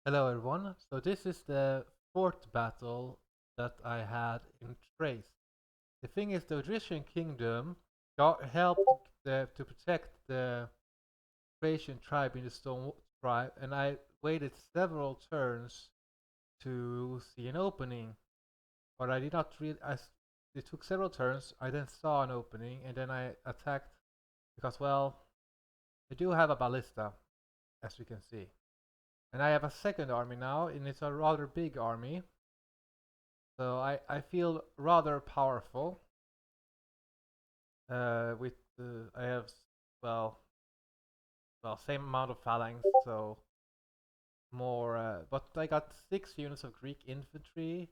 Hello everyone. So this is the fourth battle that I had in Thrace. The thing is, the Odrysian kingdom helped to protect the Thracian tribe in the Stone tribe, and I waited several turns to see an opening, but I did not really. It took several turns. I then saw an opening, and then I attacked because, well, I do have a ballista, as you can see, and I have a second army now, and it's a rather big army. So I feel rather powerful. With I have well same amount of phalanx, so more. But I got 6 units of Greek infantry,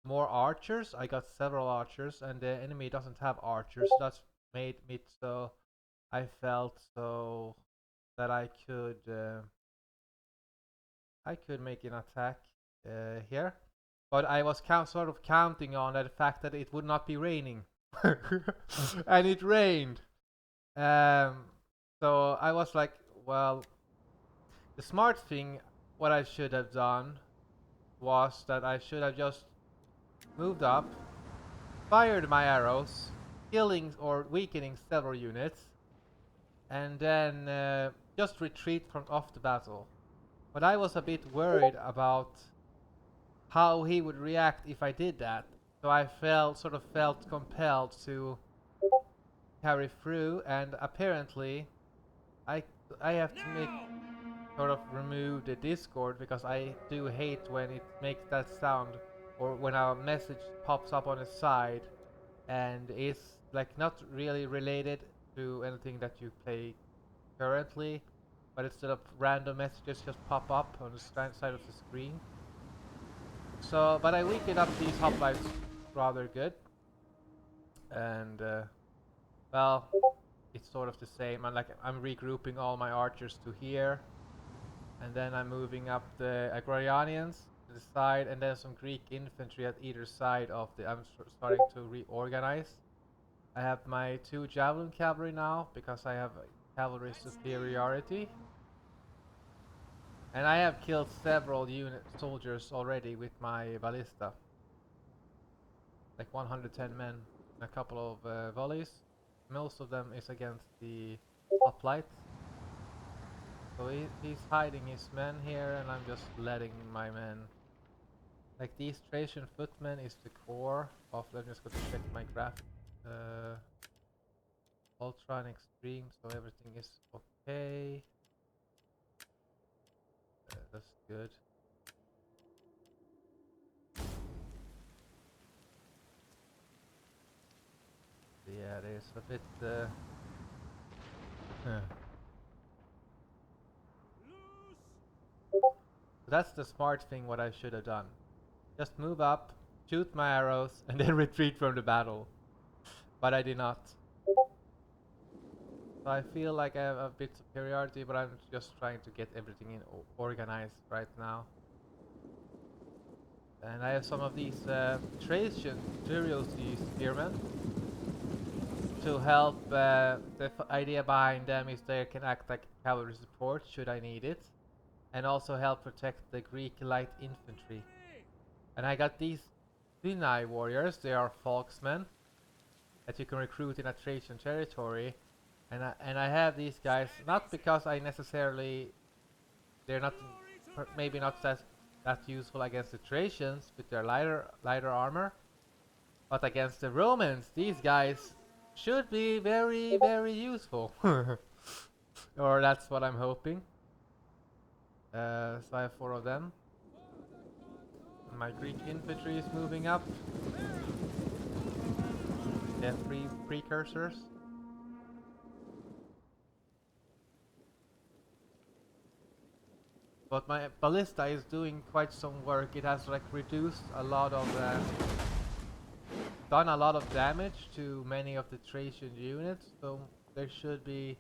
more archers. I got several archers, and the enemy doesn't have archers. So that's made me so I felt so that I could make an attack here. But I was sort of counting on the fact that it would not be raining, and it rained. Um, so I was like, well, the smart thing, what I should have done was that I should have just moved up, fired my arrows, killing or weakening several units, and then just retreat from off the battle. But I was a bit worried about how he would react if I did that. So I felt compelled to carry through, and apparently I I have to make sort of remove the Discord because I do hate when it makes that sound or when a message pops up on the side and is like not really related to anything that you play currently, but instead of random messages just pop up on the side of the screen. So, but I weakened up these hoplites rather good, and well, it's sort of the same. I'm regrouping all my archers to here, and then I'm moving up the Agrarianians to the side, and then some Greek infantry at either side of the. I'm starting to reorganize. I have my 2 javelin cavalry now because I have cavalry superiority, and I have killed several unit soldiers already with my ballista, like 110 men, and a couple of volleys. Most of them is against the hoplites. So he's hiding his men here, and I'm just letting my men. Like these Thracian footmen is the core of. Let me just go to check my graph. Uh, Ultra and extreme, so everything is okay. That's good. Yeah, there's a bit. That's the smart thing. What I should have done. Just move up, shoot my arrows, and then retreat from the battle. But I did not. So I feel like I have a bit superiority, but I'm just trying to get everything in organized right now. And I have some of these Thracian curiosity spearmen to help. The idea behind them is they can act like cavalry support should I need it, and also help protect the Greek light infantry. And I got these Sinai warriors. They are folksmen that you can recruit in a Thracian territory. And I have these guys not because I necessarily they're not maybe not that useful against the Thracians with their lighter armor, but against the Romans these guys should be very useful. Or that's what I'm hoping. So I have 4 of them. My Greek infantry is moving up. They have 3 precursors. But my ballista is doing quite some work. It has like reduced a lot of done a lot of damage to many of the Thracian units, so they should be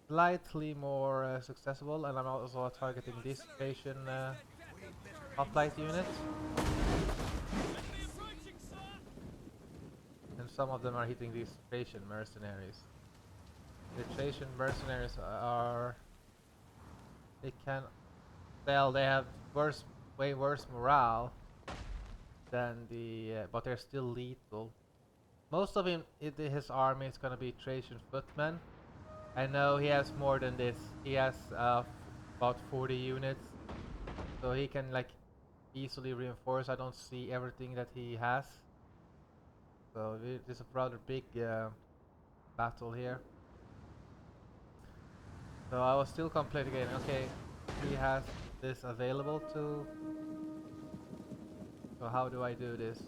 slightly more successful. And I'm also targeting this Thracian hoplite unit, and some of them are hitting these Thracian mercenaries. The Thracian mercenaries are they can Well, they have way worse morale than the, but they're still lethal. Most of his army is gonna be Thracian footmen. I know he has more than this. He has about 40 units, so he can like easily reinforce. I don't see everything that he has, so this is a rather big battle here. So I was still contemplating. Okay, he has this available to. So how do I do this?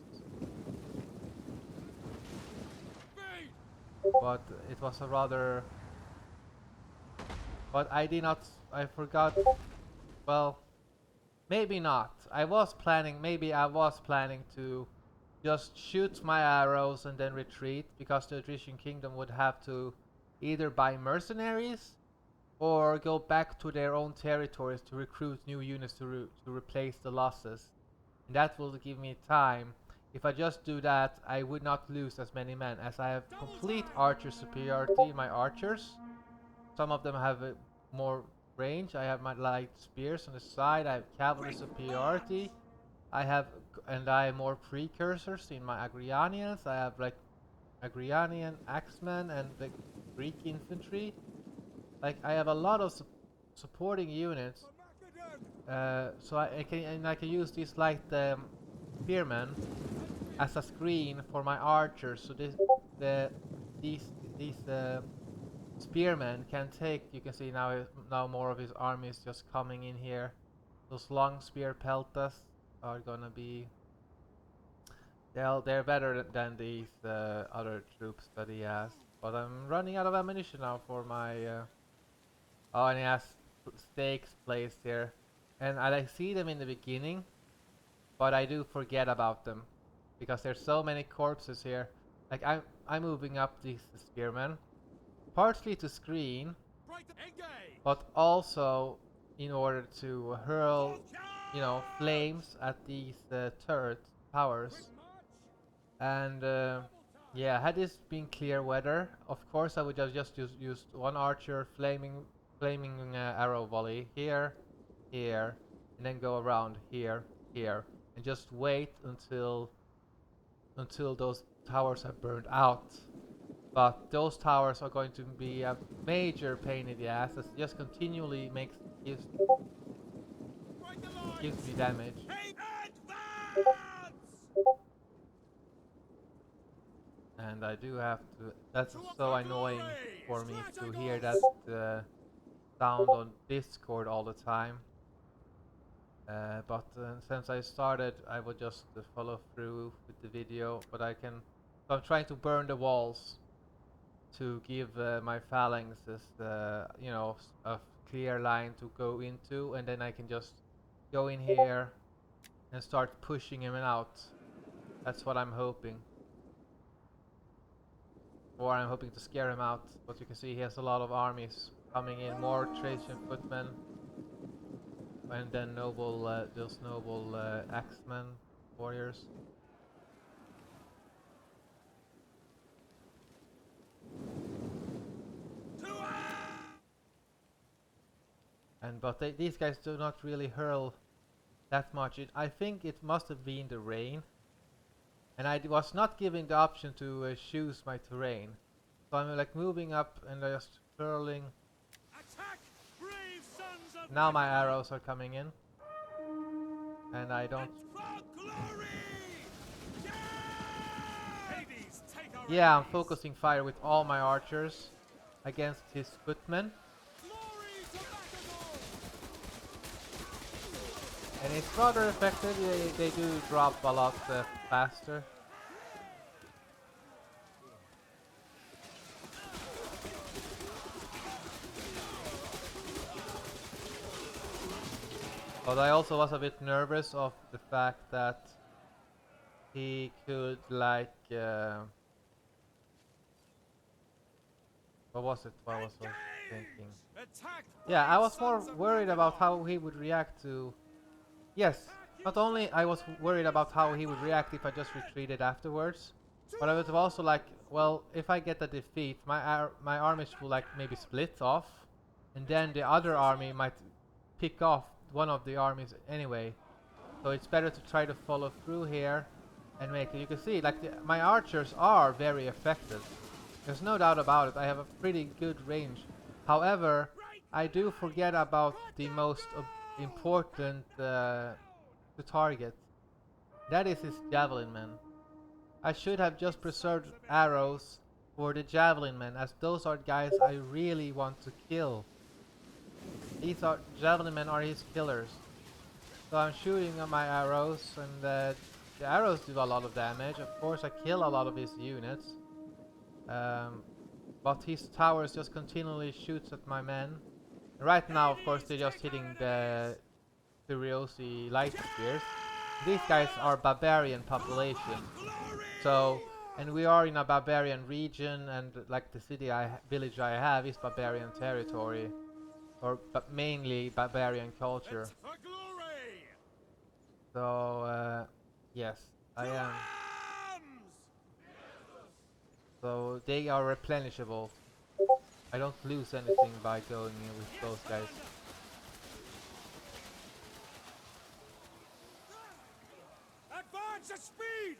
But it was a rather. But I did not. I forgot. Well, maybe not. Maybe I was planning to just shoot my arrows and then retreat, because the Thracian kingdom would have to either buy mercenaries or go back to their own territories to recruit new units to replace the losses. And that will give me time. If I just do that, I would not lose as many men, as I have complete archer superiority in my archers. Some of them have more range. I have my light spears on the side. I have cavalry superiority. I have more precursors in my Agrianians. I have like Agrianian axemen and the Greek infantry. Like I have a lot of supporting units. So I can use these light spearmen as a screen for my archers. So these spearmen can take. You can see now more of his army is just coming in here. Those long spear peltas are gonna be. They're better than these other troops that he has. But I'm running out of ammunition now for my. Oh, and he has stakes placed here, and I see them in the beginning, but I do forget about them because there's so many corpses here. Like I'm moving up these spearmen, partly to screen, but also in order to hurl, flames at these turret towers. And yeah, had this been clear weather, of course I would have just used one archer flaming arrow volley here, here, and then go around here, here, and just wait until those towers have burned out. But those towers are going to be a major pain in the ass, as it just continually gives me damage. And I do have to. That's so annoying for me to hear that sound on Discord all the time. But since I started, I will just follow through with the video. But so I'm trying to burn the walls to give my phalanxes, a clear line to go into, and then I can just go in here and start pushing him out. That's what I'm hoping. Or I'm hoping to scare him out. But you can see he has a lot of armies coming in, more Thracian footmen, and then those noble axemen warriors. But these guys do not really hurl that much. I think it must have been the rain, and I was not given the option to choose my terrain. So I'm like moving up and just hurling. Now my arrows are coming in, and I don't. Yeah, I'm focusing fire with all my archers against his footmen. And it's rather effective. They do drop a lot faster. But I also was a bit nervous of the fact that he could like what was it? What was I thinking? Yeah, I was more worried about how he would react to. Yes, not only I was worried about how he would react if I just retreated afterwards, but I was also like, well, if I get a defeat, my armies will like maybe split off, and then the other army might pick off one of the armies anyway. So it's better to try to follow through here and make it. You can see, like, my archers are very effective. There's no doubt about it. I have a pretty good range. However, I do forget about the most important to target. That is his javelin men. I should have just preserved arrows for the javelin men, as those are guys I really want to kill. These are javelin men are his killers. So I'm shooting on my arrows, and the arrows do a lot of damage. Of course, I kill a lot of his units. But his towers just continually shoots at my men. Right now, of course, they're just hitting the Furiosi light spears. These guys are barbarian population. So, and we are in a barbarian region, and like the village I have is barbarian territory, but mainly barbarian culture. So, yes, I am. So they are replenishable. I don't lose anything by going in with those guys. Advance at speed!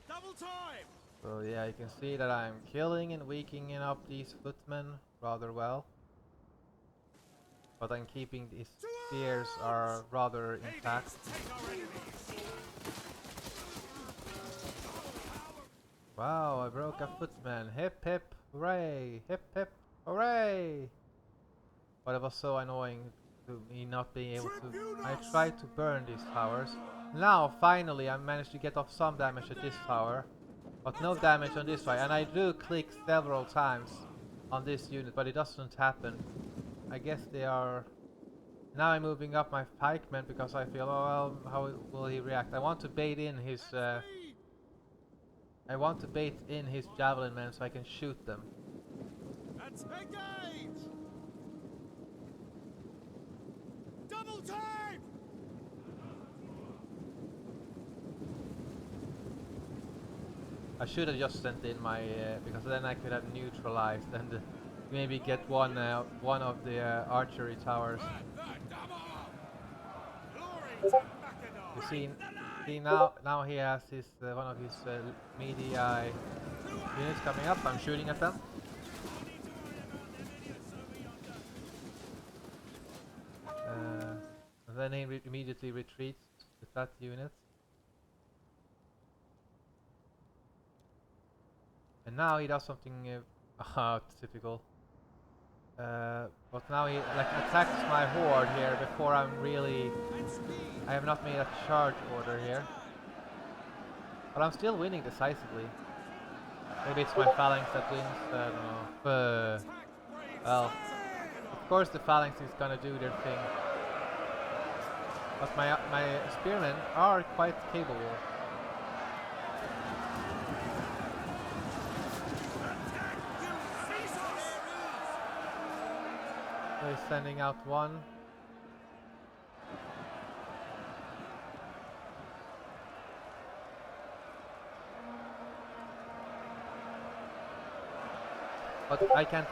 Double time! So yeah, you can see that I'm killing and weakening up these footmen rather well. But I'm keeping these spears are rather intact. Wow, I broke a footman. Hip hip hooray! Hip hip hooray! But it was so annoying to me not being able to... I tried to burn these towers. Now, finally, I managed to get off some damage at this tower. But no damage on this one. And I do click several times on this unit, but it doesn't happen. I guess they are... Now I'm moving up my pikemen because I feel, oh well, how will he react? I want to bait in his... I want to bait in his javelin men so I can shoot them. Let's engage! Double time! I should have just sent in my because then I could have neutralized and maybe get one of the archery towers. You see now he has his one of his meaty units coming up. I'm shooting at them. And then he immediately retreats with that unit. And now he does something typical. But now he like attacks my horde here before I'm really... I have not made a charge order here. But I'm still winning decisively. Maybe it's my phalanx that wins, I don't know. Well, of course the phalanx is gonna do their thing. But my spearmen are quite capable. So he's sending out one. But I can't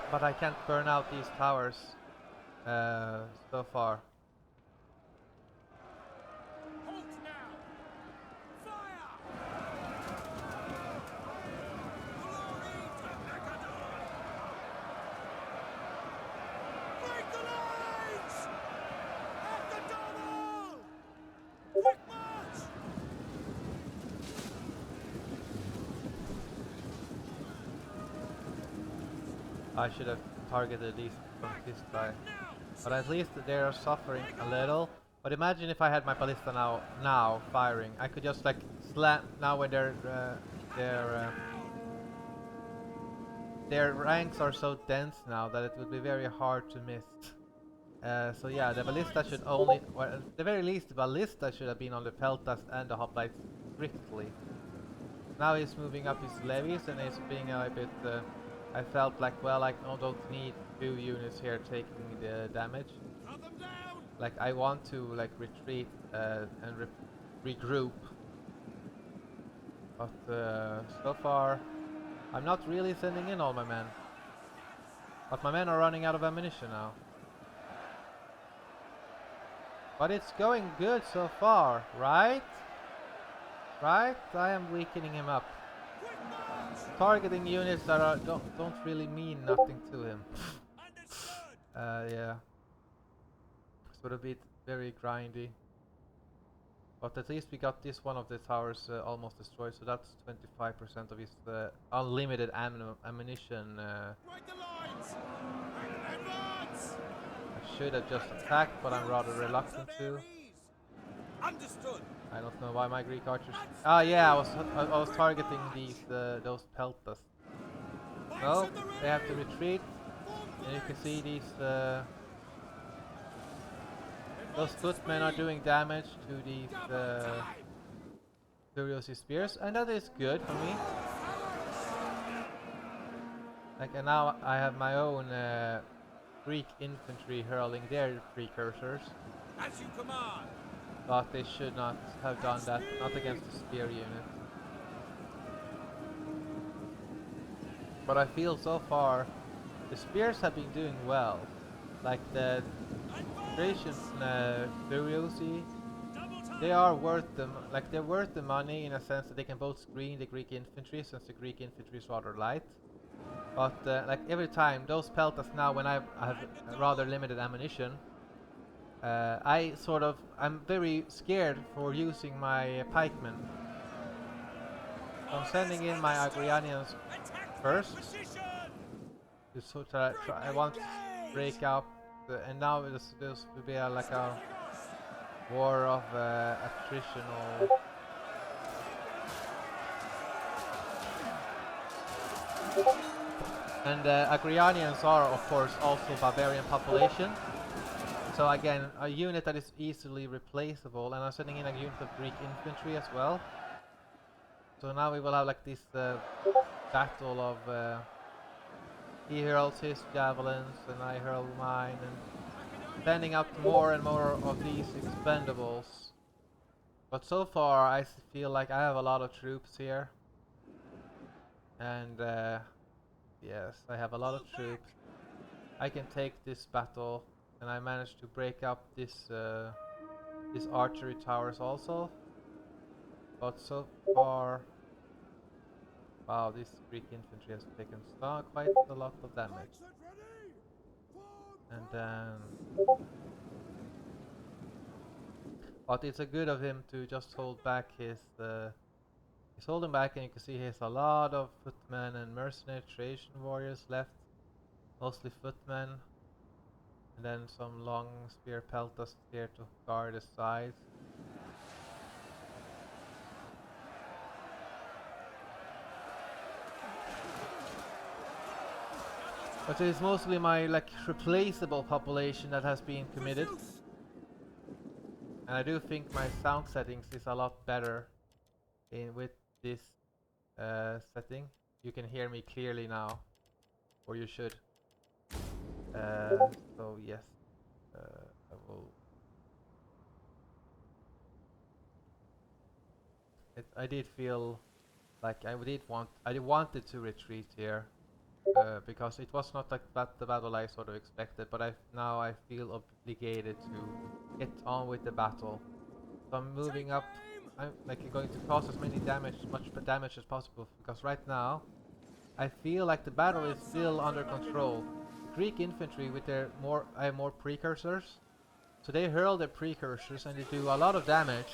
burn out these towers so far. Halt now! Fire! Glory to Macedon! Break the lines! At the double! Quick march! I should have targeted these from this side. But at least they are suffering a little. But imagine if I had my ballista now firing. I could just like slam now when their ranks are so dense now that it would be very hard to miss. So yeah, the ballista should only, well, at the very least, the ballista should have been on the peltas and the hoplites strictly. Now he's moving up his levies and he's being a bit. I felt like, well, I don't need 2 units here taking the damage. Like I want to like retreat and regroup. But so far, I'm not really sending in all my men. But my men are running out of ammunition now. But it's going good so far, right? Right? I am weakening him up. Quick march! Targeting units that are don't really mean nothing to him. Understood! Yeah. Sort of bit very grindy. But at least we got this one of the towers almost destroyed, so that's 25% of his unlimited ammunition. Right the lines! Advance! I should have just attacked, but I'm rather reluctant to. Understood! I don't know why my Greek archers. Ah, yeah, I was targeting these those peltas. No, they have to retreat, and you can see these those footmen are doing damage to these Curiosity spears, and that is good for me. Like, and now I have my own Greek infantry hurling their precursors. As you command! But they should not have done that, not against the spear unit. But I feel so far the spears have been doing well. Like the Thracian Curiosity, they are worth them. Like, they're worth the money in a sense that they can both screen the Greek infantry, since the Greek infantry is rather light. But like every time those peltas now, when I have rather limited ammunition, I'm very scared for using my pikemen. So I'm sending in my Agrianians first. I want to break up, and now this will be like a war of attritional. And Agrianians are, of course, also barbarian population. So again, a unit that is easily replaceable, and I'm sending in a unit of Greek infantry as well. So now we will have like this battle of he hurls his javelins and I hurl mine, and sending up more and more of these expendables. But so far I feel like I have a lot of troops here. And yes, I have a lot of troops. I can take this battle, and I managed to break up this these archery towers also. But so far, wow, this Greek infantry has taken quite a lot of damage. And then, but it's a good of him to just hold back his. He's holding back, and you can see he has a lot of footmen and mercenary Thracian warriors left, mostly footmen. And then some long spear peltas here to guard the sides. But it's mostly my like replaceable population that has been committed. And I do think my sound settings is a lot better with this setting. You can hear me clearly now, or you should. So yes, I will. I did feel like I wanted to retreat here, because it was not like the battle I sort of expected. But now I feel obligated to get on with the battle. So I'm moving up. I'm like going to cause as much damage as possible, because right now I feel like the battle is still under control. The Greek infantry with I have more precursors, so they hurl their precursors and they do a lot of damage.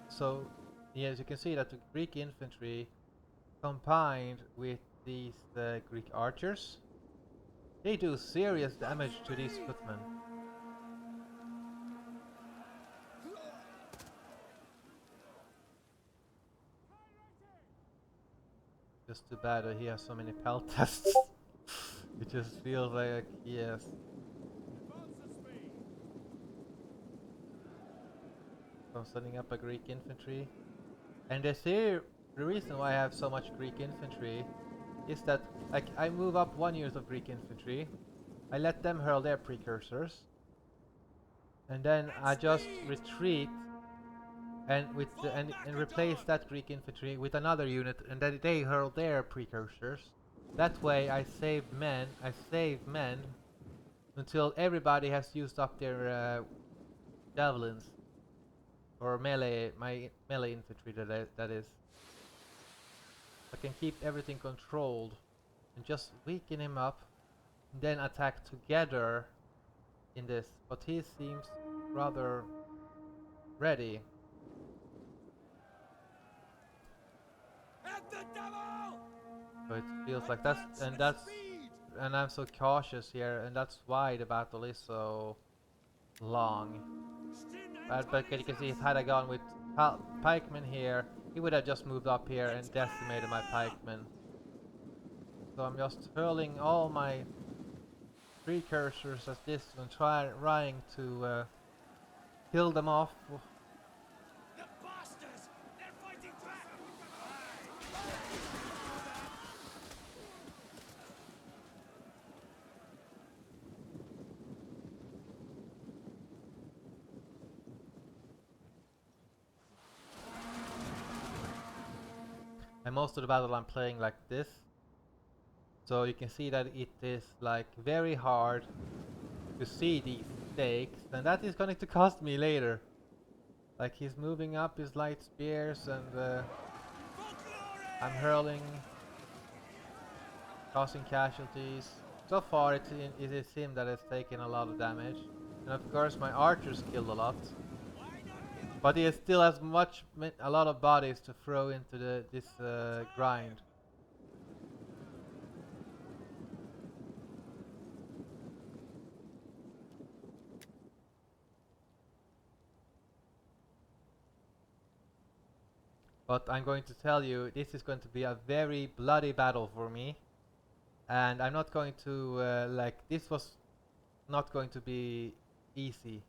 So, yes, you can see that the Greek infantry combined with these Greek archers, they do serious damage to these footmen. Just too bad that he has so many peltasts. It just feels like, yes. So I'm setting up a Greek infantry. And the reason why I have so much Greek infantry is that like I move up 1 unit of Greek infantry, I let them hurl their precursors, and then I just retreat and and replace that Greek infantry with another unit, and then they hurl their precursors. That way I save men. Until everybody has used up their javelins or melee, my melee infantry that is. I can keep everything controlled and just weaken him up, and then attack together in this. But he seems rather ready. At the devil! So it feels like and I'm so cautious here, and that's why the battle is so long. But you can see if had I gone with pikemen here, he would have just moved up here and decimated my pikemen. So I'm just hurling all my precursors at this and trying to kill them off. The bastards! They're fighting back! And most of the battle I'm playing like this. So you can see that it is like very hard to see these stakes, and that is going to cost me later. Like he's moving up his light spears, and I'm hurling, causing casualties. So far it is him that has taken a lot of damage, and of course my archers killed a lot. But he still has a lot of bodies to throw into this grind. But I'm going to tell you, this is going to be a very bloody battle for me. And I'm not going to, this was not going to be easy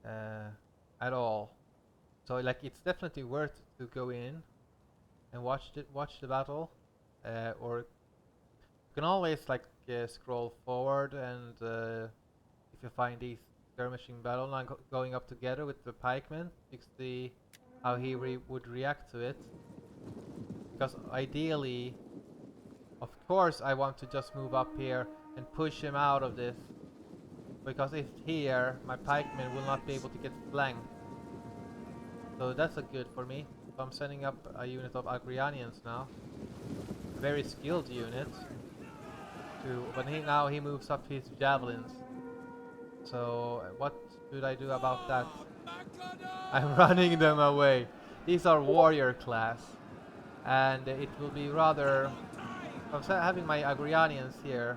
at all. So like, it's definitely worth to go in and watch the battle. Or you can always scroll forward, and if you find these skirmishing battle line going up together with the pikemen, you can see how he would react to it. Because ideally, of course, I want to just move up here and push him out of this. Because if here, my pikemen will not be able to get flanked. So that's a good for me. So I'm sending up a unit of Agrianians now. Very skilled unit. But now he moves up his javelins. So what should I do about that? I'm running them away. These are warrior class, and it will be rather. I'm having my Agrianians here.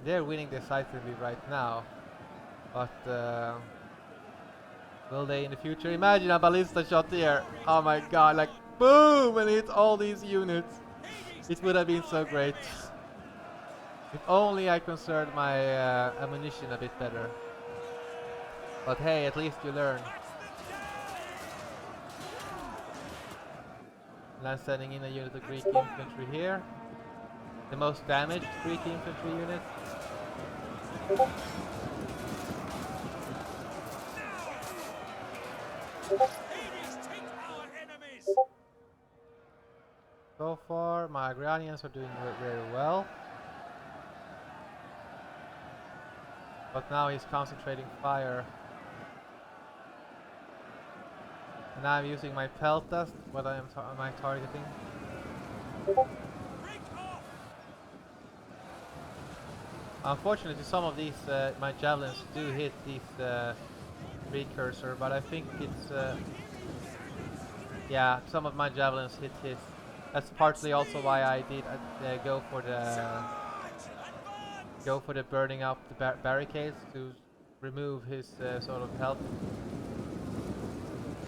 They're winning decisively right now, but will they in the future? Imagine a ballista shot here. Oh my god, like boom, and hit all these units. It would have been so great. If only I conserved my ammunition a bit better. But hey, at least you learn. And I'm sending in a unit of Greek infantry here. The most damaged Greek infantry unit. So far, my Agranians are doing very well. But now he's concentrating fire. And now I'm using my peltas. What am I targeting? Unfortunately, some of these my javelins do hit these precursor, but I think it's yeah, some of my javelins hit his. That's partly also why I did go for the burning up the barricades to remove his sort of health.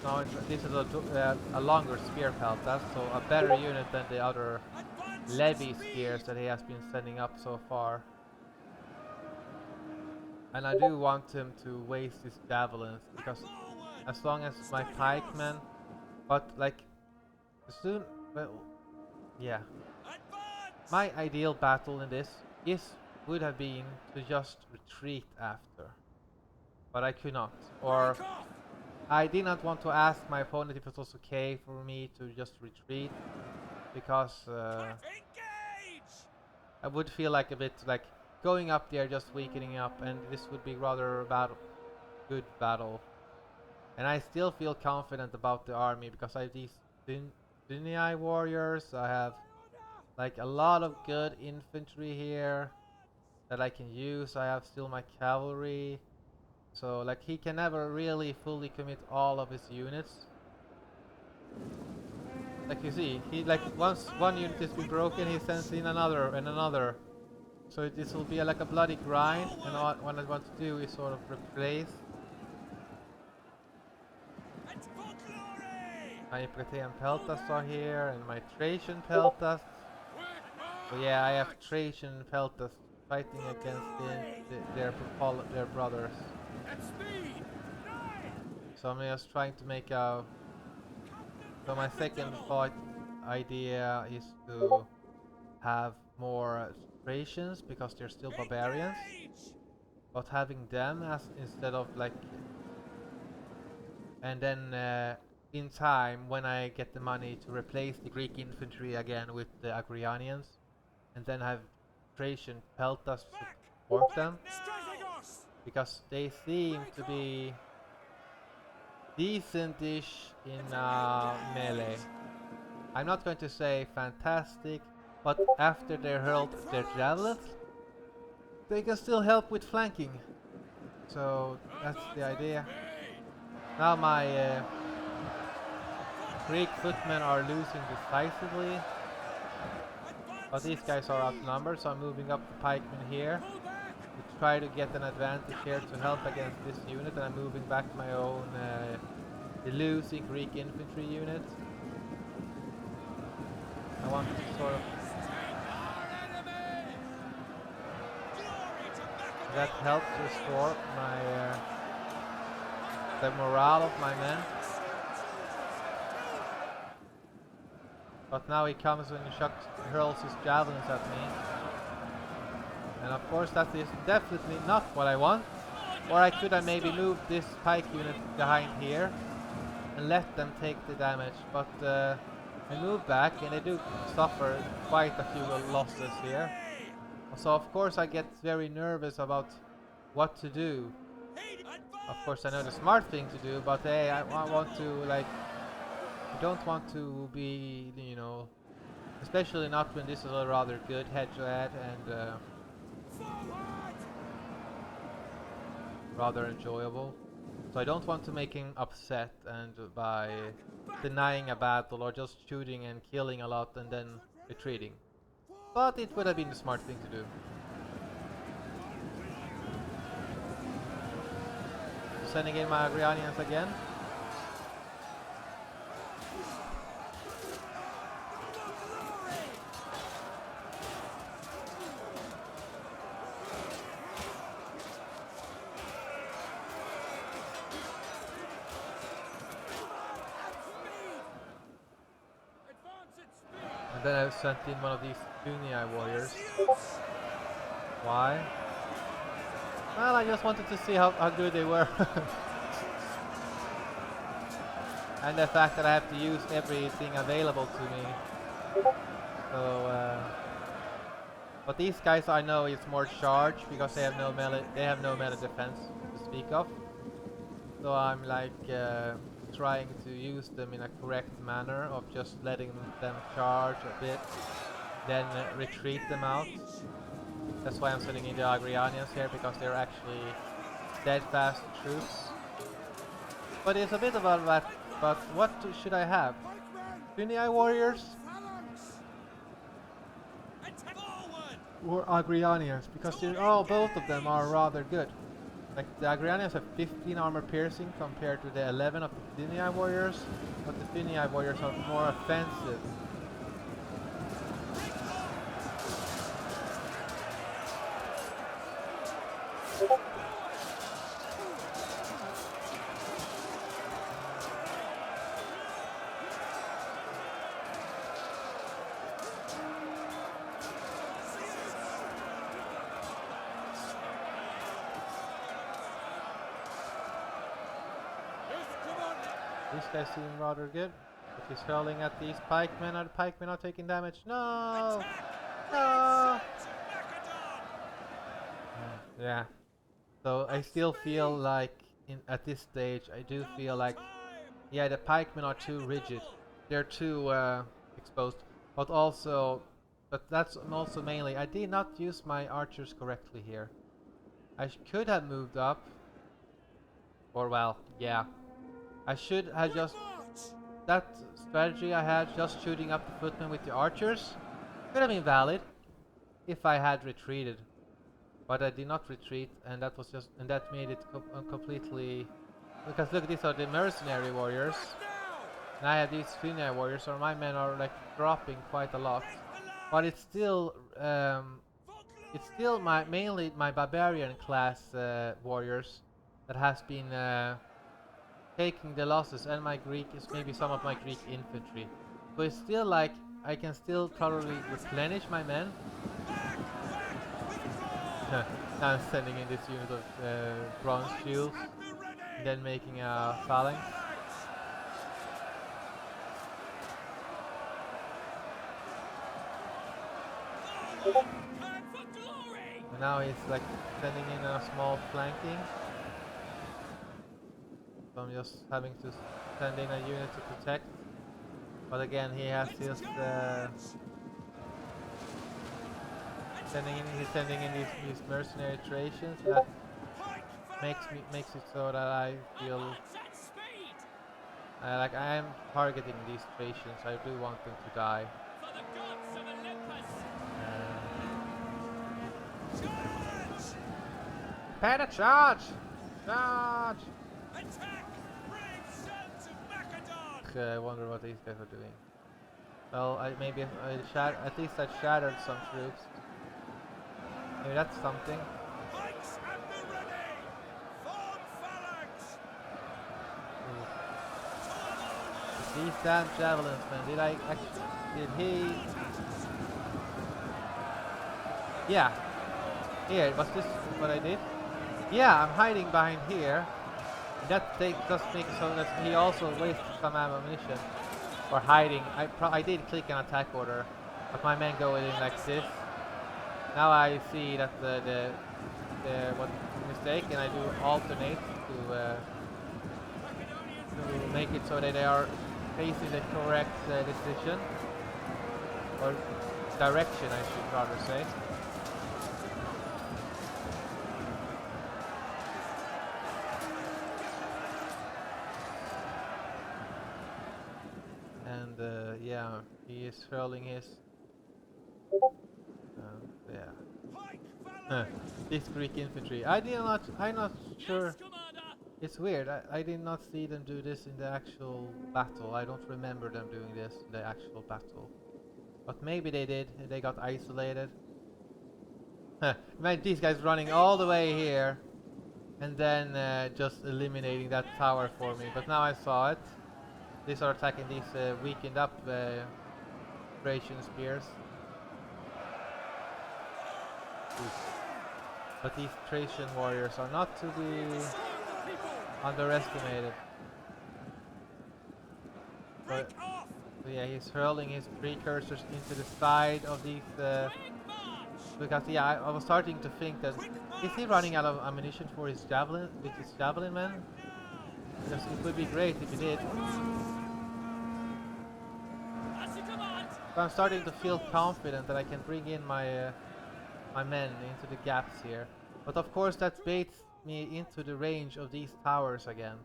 Now this is a longer spear peltas, so a better unit than the other levy spears that he has been sending up so far. And I do want him to waste his javelins, because as long as my pikemen, but like soon, well, yeah. My ideal battle in this is would have been to just retreat after, but I could not. Or Break off! I did not want to ask my opponent if it was okay for me to just retreat, because Engage! I would feel like a bit like going up there just weakening up, and this would be rather a good battle. And I still feel confident about the army because I have these Dunii warriors. I have like a lot of good infantry here that I can use. I have still my cavalry. So like he can never really fully commit all of his units. Like you see, he like once one unit has been broken, he sends in another and another. So this will be like a bloody grind, and what I want to do is sort of replace And for glory! my Praetorian Peltas are here, and my Thracian Peltas. So yeah, I have Thracian Peltas fighting against their brothers. At speed! So I'm just trying to make a. So my second thought idea is to have more Thracians because they're still barbarians, Engage! but having them as instead of like, and then in time when I get the money to replace the Greek infantry again with the Agrianians, and then have Thracian Peltas support them Strategos! because they seem to be decent-ish in melee. I'm not going to say fantastic, but after they hurled their javelins, they can still help with flanking. So that's the idea. Now my Greek footmen are losing decisively, but these guys are outnumbered, so I'm moving up the pikemen here to try to get an advantage here to help against this unit, and I'm moving back my own losing Greek infantry unit. I want to sort of. That helps restore my the morale of my men. But now he comes and hurls his javelins at me. And of course that is definitely not what I want. Or I could have maybe moved this pike unit behind here and let them take the damage. But I move back and they do suffer quite a few losses here. So of course I get very nervous about what to do. Of course I know the smart thing to do, but hey, I want to like, I don't want to be, you know, especially not when this is a rather good head-to-head and rather enjoyable. So I don't want to make him upset and by denying a battle or just shooting and killing a lot and then retreating. But it would have been the smart thing to do. Sending in my Agrianians again. And then I sent in one of these Dunii warriors. Why? Well, I just wanted to see how good they were. And the fact that I have to use everything available to me. So, but these guys I know is more charge because they have no melee defense to speak of. So I'm like trying to use them in a correct manner of just letting them charge a bit, then retreat them out. That's why I'm sending in the Agrianians here, because they're actually steadfast troops. But it's a bit about that, but what should I have? Dunii warriors? Or Agrianians? Because both of them are rather good. Like the Agrianians have 15 armor piercing compared to the 11 of the Dunii warriors, but the Dunii warriors are more offensive. These guys seem rather good. If he's hurling at these pikemen, are the pikemen not taking damage? No! Attack! No! Great sons of Macedon! Yeah. So I still feel like at this stage I do feel like yeah, the pikemen are too rigid. They're too exposed. But also that's also mainly I did not use my archers correctly here. I could have moved up. Or well, yeah. I should have just that strategy I had just shooting up the footmen with the archers could have been valid if I had retreated. But I did not retreat, and that was just and that made it completely because look, these are the mercenary warriors. And I have these finaly warriors, so my men are like dropping quite a lot. But it's still my mainly my barbarian class warriors that has been taking the losses, and my Greek is maybe some of my Greek infantry. So it's still like I can still probably replenish my men. Now I'm sending in this unit of bronze shields, and then making a phalanx. And now he's like sending in a small flanking. So I'm just having to send in a unit to protect. But again, he has his he's sending in these mercenary Thracians. That makes it so that I feel like I am targeting these Thracians. I do want them to die. Prepare to charge! Charge! Attack! Brave sons of Macedon! I wonder what these guys are doing. Well, maybe at least I shattered some troops. Maybe that's something. Pikes at the ready! Form phalanx! These damn javelins, man. Did he? Yeah. Here, was this what I did? Yeah, I'm hiding behind here. That does make it so that he also wasted some ammunition for hiding. I did click an attack order, but my men go in like this. Now I see that the what mistake, and I do alternate to make it so that they are facing the correct decision or direction, I should rather say. And yeah, he is hurling his. Yeah. This Greek infantry. I'm not sure. It's weird. I did not see them do this in the actual battle. I don't remember them doing this in the actual battle. But maybe they did. They got isolated. Man, these guys running all the way here. And then just eliminating that tower for me. But now I saw it. They are attacking these weakened up Thracian spears. But these Thracian warriors are not to be underestimated. So yeah, he's hurling his precursors into the side of these because yeah, I was starting to think that is he running out of ammunition for his javelin with his javelin men? Because it would be great if he did. So I'm starting to feel confident that I can bring in my my men into the gaps here. But of course that baits me into the range of these towers again.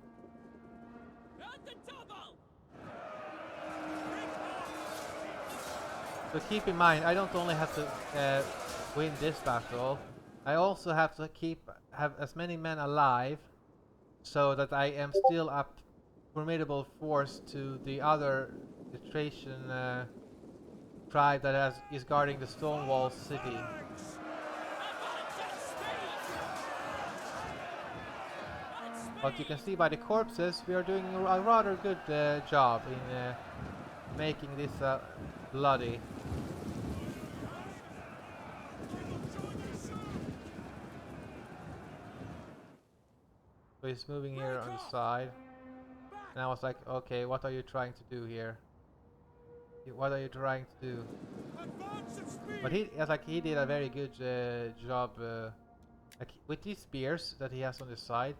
So keep in mind, I don't only have to win this battle, I also have to have as many men alive so that I am still a formidable force to the other Thracian tribe that is guarding the Stonewall city. But you can see by the corpses, we are doing a rather good job in making this bloody. So he's moving here on the side. And I was like, okay, what are you trying to do here? What are you trying to do? Advance at speed! But he did a very good job. Like with these spears that he has on the side,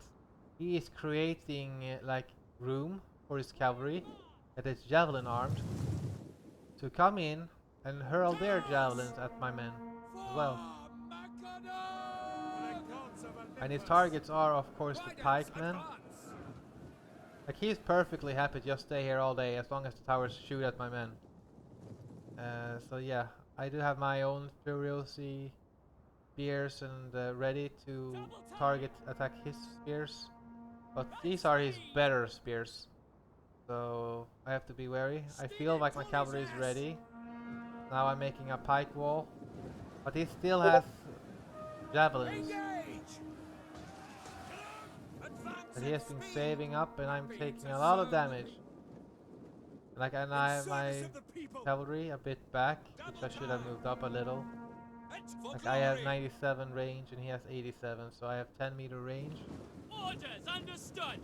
he is creating like room for his cavalry that is javelin armed to come in and hurl their javelins at my men as well. And his targets are of course the pikemen. Like he's perfectly happy to just stay here all day as long as the towers shoot at my men. So yeah, I do have my own Furiosi spears and ready to attack his spears. But these are his better spears. So I have to be wary. I feel like my cavalry is ready. Now I'm making a pike wall. But he still has javelins that he has been saving up, and I'm taking a lot of damage. Like, and I have my cavalry a bit back, which I should have moved up a little. Like I have 97 range and he has 87, so I have 10-meter range. Orders understood.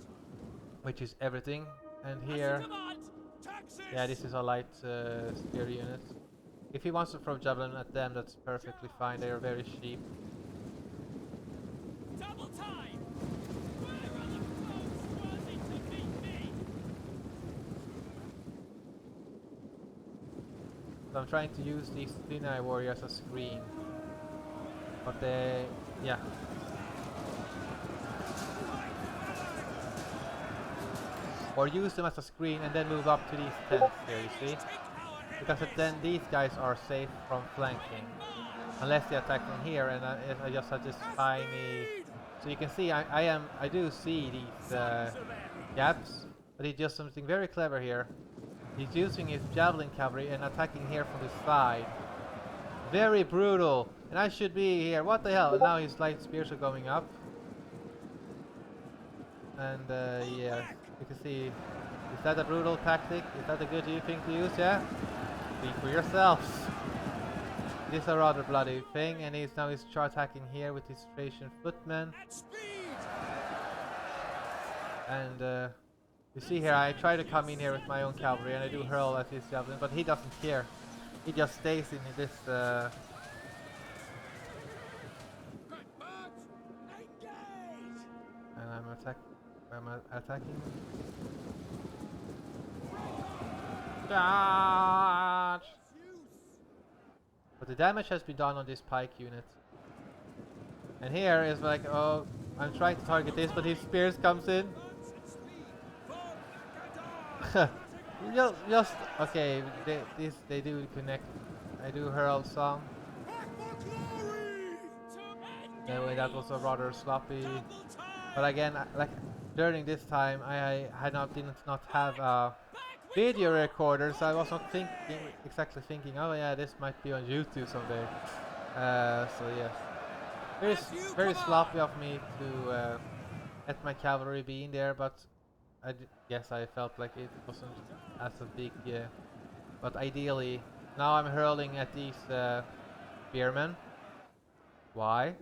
Which is everything. And here, yeah, this is a light spear unit. If he wants to throw javelin at them, that's perfectly fine. They are very cheap. Double time. Where are the foes worthy to meet me? So I'm trying to use these finaly warriors as a screen. But they, yeah. Or use them as a screen and then move up to these tents here, you see? Because then these guys are safe from flanking. Unless they attack from here, and I just have this tiny... So you can see I do see these gaps, but he does something very clever here. He's using his javelin cavalry and attacking here from the side. Very brutal, and I should be here. What the hell? And now his light spears are going up. And yeah, you can see. Is that a brutal tactic? Is that a good thing to use? Yeah. Speak for yourselves. This is a rather bloody thing, and he's attacking here with his Thracian footmen. And you see here, I try to come in here with my own cavalry, and I do hurl at his javelin, but he doesn't care. He just stays in this. And I'm attacking. Charge! But the damage has been done on this pike unit. And here is like, oh, I'm trying to target this, but his spears comes in. just okay. They do connect. I do hurl some. Anyway, that was a rather sloppy. But again, like during this time, I did not have a video recorder, so I was not exactly thinking. Oh yeah, this might be on YouTube someday. So yes, very sloppy of me to let my cavalry be in there, but yes, I felt like it wasn't as a big. But ideally, now I'm hurling at these spearmen. Why?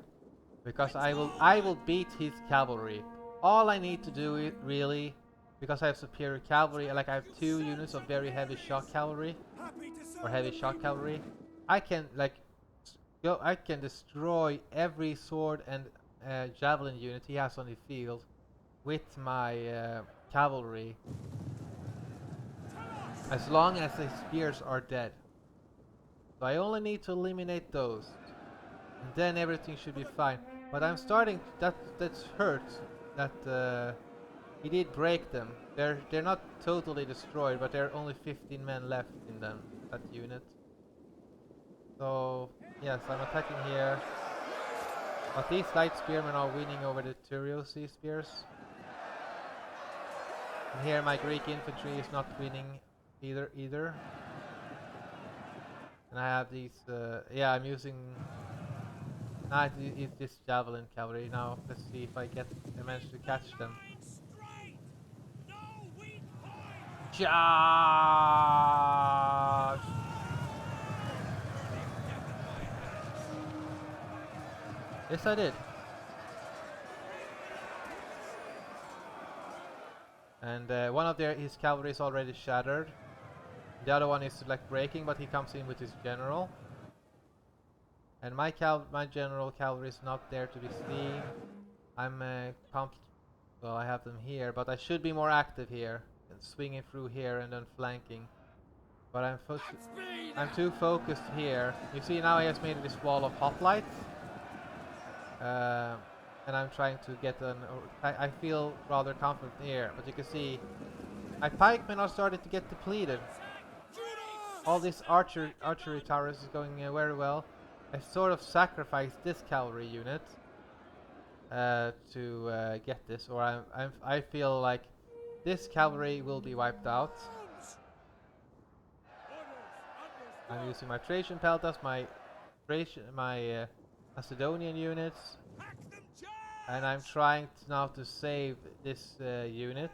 Because I will beat his cavalry. All I need to do is really, because I have superior cavalry, like I have 2 units of very heavy shock cavalry, or heavy shock cavalry. I can I can destroy every sword and javelin unit he has on the field with my cavalry, as long as his spears are dead. So I only need to eliminate those, and then everything should be fine. But I'm starting, that's hurt that he did break them. They're not totally destroyed, but there are only 15 men left in them, that unit. So yes, I'm attacking here. But these light spearmen are winning over the Furiosi spears. And here my Greek infantry is not winning either. And I have these yeah, I'm using this javelin cavalry now. Let's see if I manage to catch them. Charge! Yes, I did. And one of his cavalry is already shattered. The other one is like breaking, but he comes in with his general. And my general cavalry is not there to be seen. I'm well, I have them here, but I should be more active here, and swinging through here and then flanking. But I'm too focused here. You see now he has made this wall of hoplites, and I'm trying to get an. I feel rather confident here, but you can see my pikemen are starting to get depleted. All this archery towers is going very well. I sort of sacrificed this cavalry unit to get this, or I feel like this cavalry will be wiped out. I'm using my Thracian peltas, my Macedonian units, and I'm trying now to save this unit.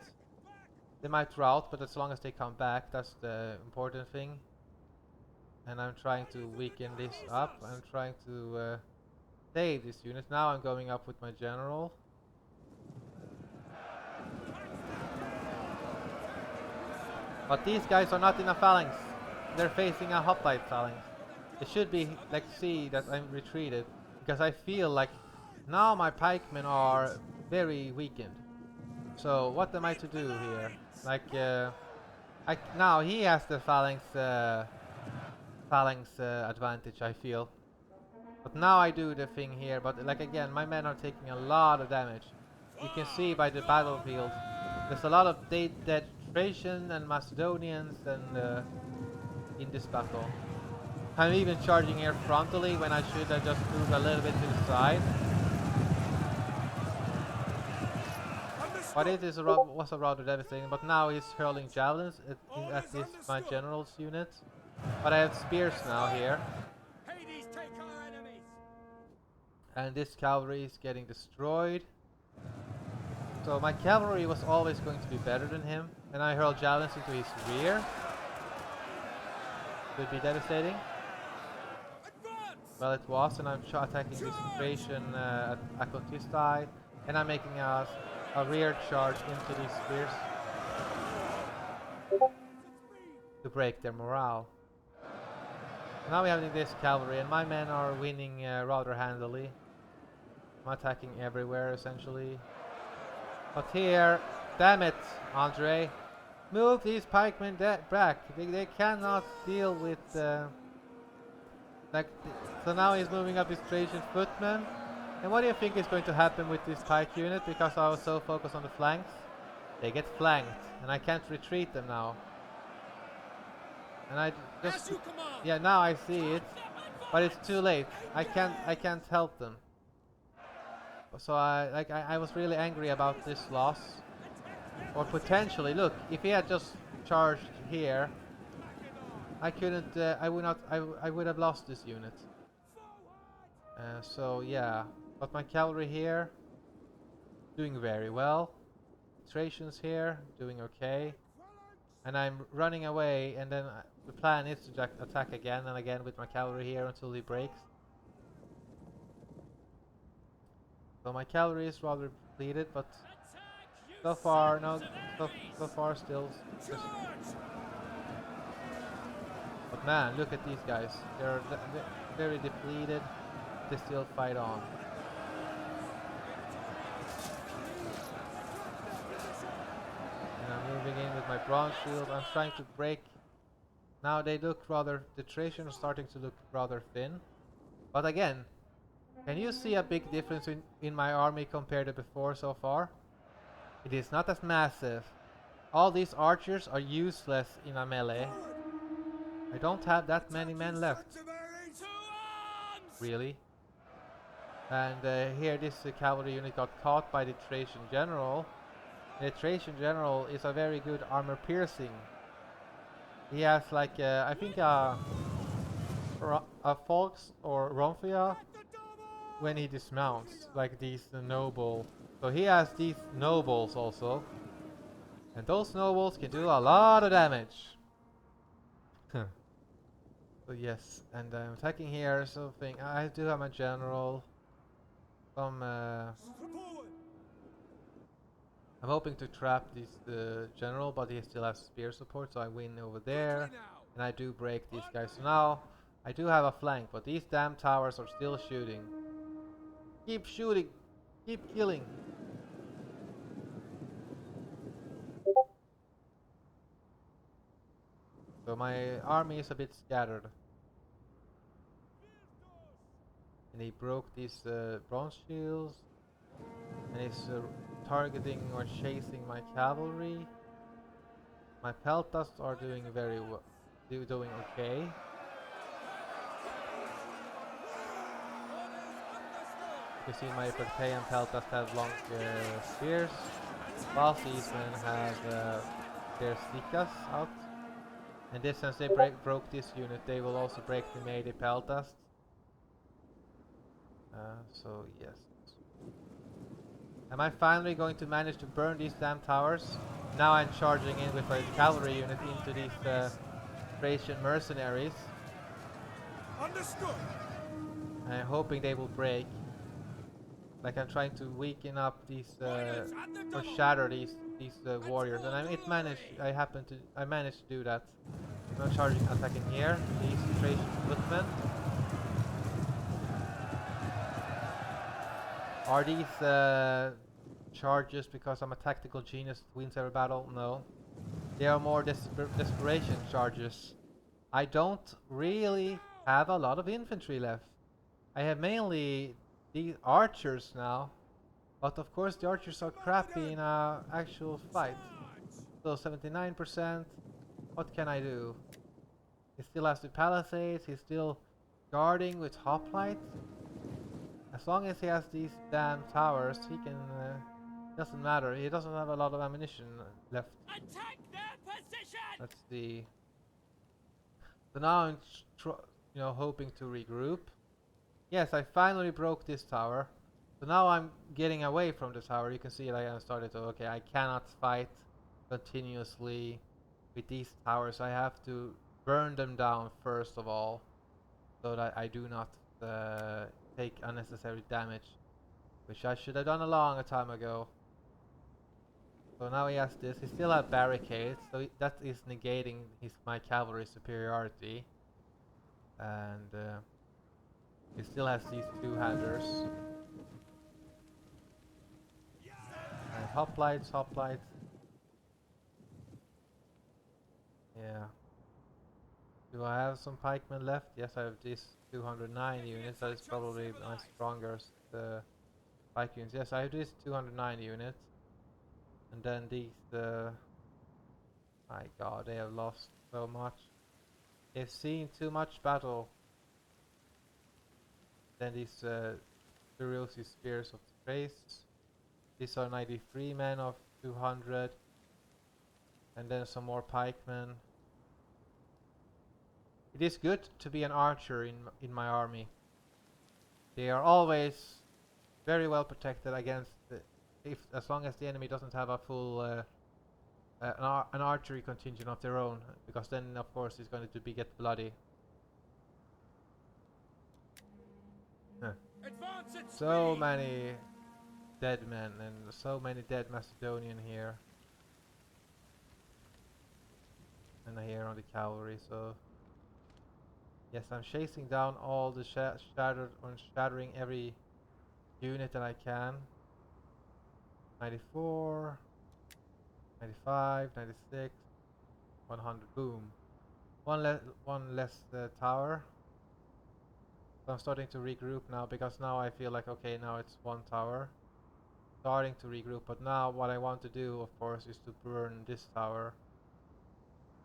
They might rout, but as long as they come back, that's the important thing. And I'm trying to weaken this up. I'm trying to save this unit. Now I'm going up with my general. But these guys are not in a phalanx. They're facing a hoplite phalanx. It should be like see that I'm retreated, because I feel like now my pikemen are very weakened. So what am I to do here? Like now he has the phalanx advantage, I feel. But now I do the thing here, but like again, my men are taking a lot of damage. You can see by the battlefield, there's a lot of dead Thracian and Macedonians and in this battle. I'm even charging here frontally when I should have just moved a little bit to the side. But it is was a rather devastating, but now he's hurling javelins at this my general's unit. But I have spears now here. And this cavalry is getting destroyed. So my cavalry was always going to be better than him. And I hurl javelins into his rear. Could be devastating. Well, it was, and I'm attacking this Thracian Akontistai. And I'm making a rear charge into these spears to break their morale. Now we have this cavalry, and my men are winning rather handily. I'm attacking everywhere, essentially. But here, damn it, Andre. Move these pikemen back. They cannot deal with... so now he's moving up his Thracian footmen. And what do you think is going to happen with this pike unit? Because I was so focused on the flanks. They get flanked, and I can't retreat them now. And I just... Yeah, now I see it. But it's too late. I can't help them. So I was really angry about this loss. Or potentially, look, if he had just charged here, I couldn't, I would have lost this unit. So yeah, but my cavalry here, doing very well. Thracians here, doing okay. And I'm running away, and then the plan is to attack again and again with my cavalry here until he breaks. So my cavalry is rather depleted, but so far, no, so far still. But man, look at these guys. They're very depleted. They still fight on. And I'm moving in with my bronze shield. I'm trying to break. Now they look rather, the Thracians are starting to look rather thin. But again, can you see a big difference in my army compared to before so far? It is not as massive. All these archers are useless in a melee. I don't have that many men left. Really. And here this cavalry unit got caught by the Thracian general. The Thracian general is a very good armor piercing. He has like I think a Folks or Romphia when he dismounts, like these noble. So he has these nobles also. And those nobles can do a lot of damage. So yes, and I'm attacking here, something. I do have my general. Some I'm hoping to trap this general, but he still has spear support, so I win over there. Quickly now. And I do break these guys. So now I do have a flank, but these damn towers are still shooting. Keep shooting. Keep killing. So my army is a bit scattered. And he broke these bronze shields. And he's targeting or chasing my cavalry. My peltas are doing very well. Doing okay. You can see my Pertean peltas have long spears, whilst these men have their stikas out. And this, since they broke this unit, they will also break the Melee peltas. So yes. Am I finally going to manage to burn these damn towers? Now I'm charging in with a cavalry unit into these Thracian mercenaries. Understood. And I'm hoping they will break. Like I'm trying to weaken up these or shatter these warriors, and I managed to do that. I'm charging, attacking here. These Thracian footmen. Are these charges because I'm a tactical genius that wins every battle? No. They are more desperation charges. I don't really have a lot of infantry left. I have mainly the archers now. But of course the archers are crappy in a actual fight. So 79%. What can I do? He still has the palisades. He's still guarding with hoplite. As long as he has these damn towers, he can. Doesn't matter. He doesn't have a lot of ammunition left. Attack their position! Let's see. So now I'm, hoping to regroup. Yes, I finally broke this tower. So now I'm getting away from the tower. You can see like I started to, okay, I cannot fight continuously with these towers. I have to burn them down first of all, so that I do not take unnecessary damage, which I should have done a long time ago. So now he has this. He still has barricades, so that is negating my cavalry superiority. And he still has these two-handers. And hoplites. Yeah. Do I have some pikemen left? Yes, I have these 209 units. That is probably my strongest pike units. Yes, I have these 209 units. And then these, my god, they have lost so much. They've seen too much battle. Then these Ferocity Spears of Trace. These are 93 men of 200. And then some more pikemen. It is good to be an archer in my army. They are always very well protected against as long as the enemy doesn't have a full an archery contingent of their own, because then of course it's going to get bloody. Advance at So speed. many dead men and so many dead Macedonian here. And here on the cavalry, so yes, I'm chasing down all the shattering every unit that I can. 94, 95, 96, 100, boom. One less tower. So I'm starting to regroup now, because now I feel like, okay, now it's one tower. Starting to regroup, but now what I want to do, of course, is to burn this tower.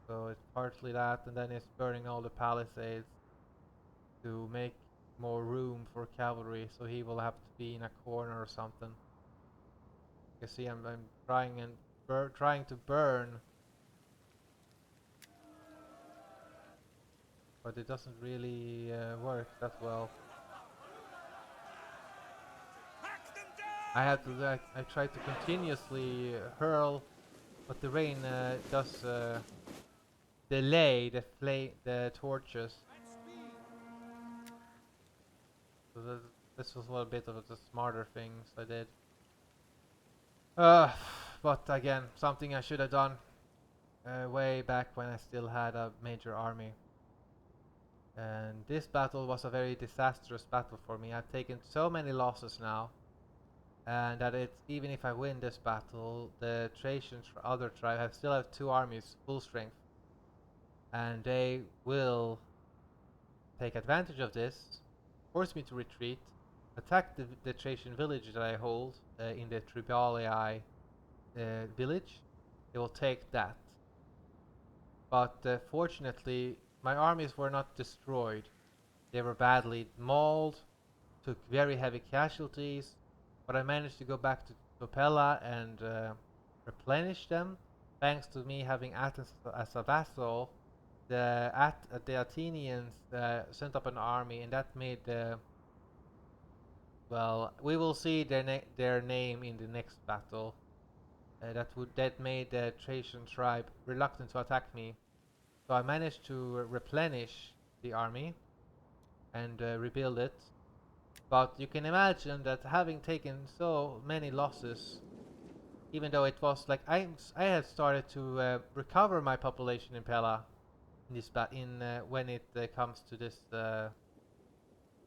So it's partly that, and then it's burning all the palisades to make more room for cavalry, so he will have to be in a corner or something. You see, I'm trying to burn, but it doesn't really work that well. Hack them down. I have to I try to continuously hurl, but the rain does delay the torches. So this was a little bit of the smarter things I did. But again, something I should have done way back when I still had a major army. And this battle was a very disastrous battle for me. I've taken so many losses now, and that it's even if I win this battle, the Thracians, other tribe, have still have 2 armies full strength, and they will take advantage of this, force me to retreat, attack the Thracian village that I hold in the Tribalii village. They will take that. But fortunately, my armies were not destroyed. They were badly mauled, took very heavy casualties, but I managed to go back to Topella and replenish them. Thanks to me having Athens as a vassal, the Athenians sent up an army, and that made well, we will see their name in the next battle. That made the Thracian tribe reluctant to attack me. So I managed to replenish the army and rebuild it. But you can imagine that having taken so many losses, even though it was like I had started to recover my population in Pella in this when it comes to this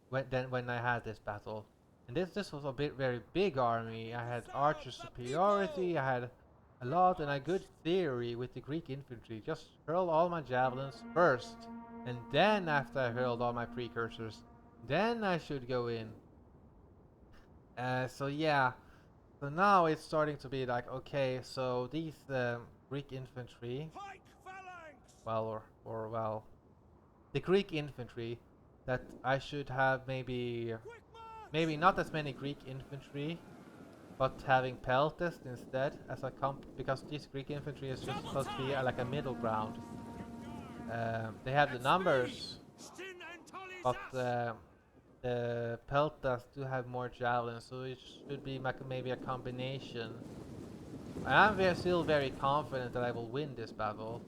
when I had this battle. And this was a very big army. I had archer superiority, I had a lot and a good theory with the Greek infantry. Just hurl all my javelins first, and then after I hurled all my precursors, then I should go in. So yeah, so now it's starting to be like, okay, so these Greek infantry, Pike phalanx! well, well, the Greek infantry that I should have maybe Quick march! not as many Greek infantry, but having peltest instead as a because this Greek infantry is just supposed to be like a middle ground. They have the numbers, but the peltas do have more javelins, so it should be maybe a combination. I'm still very confident that I will win this battle.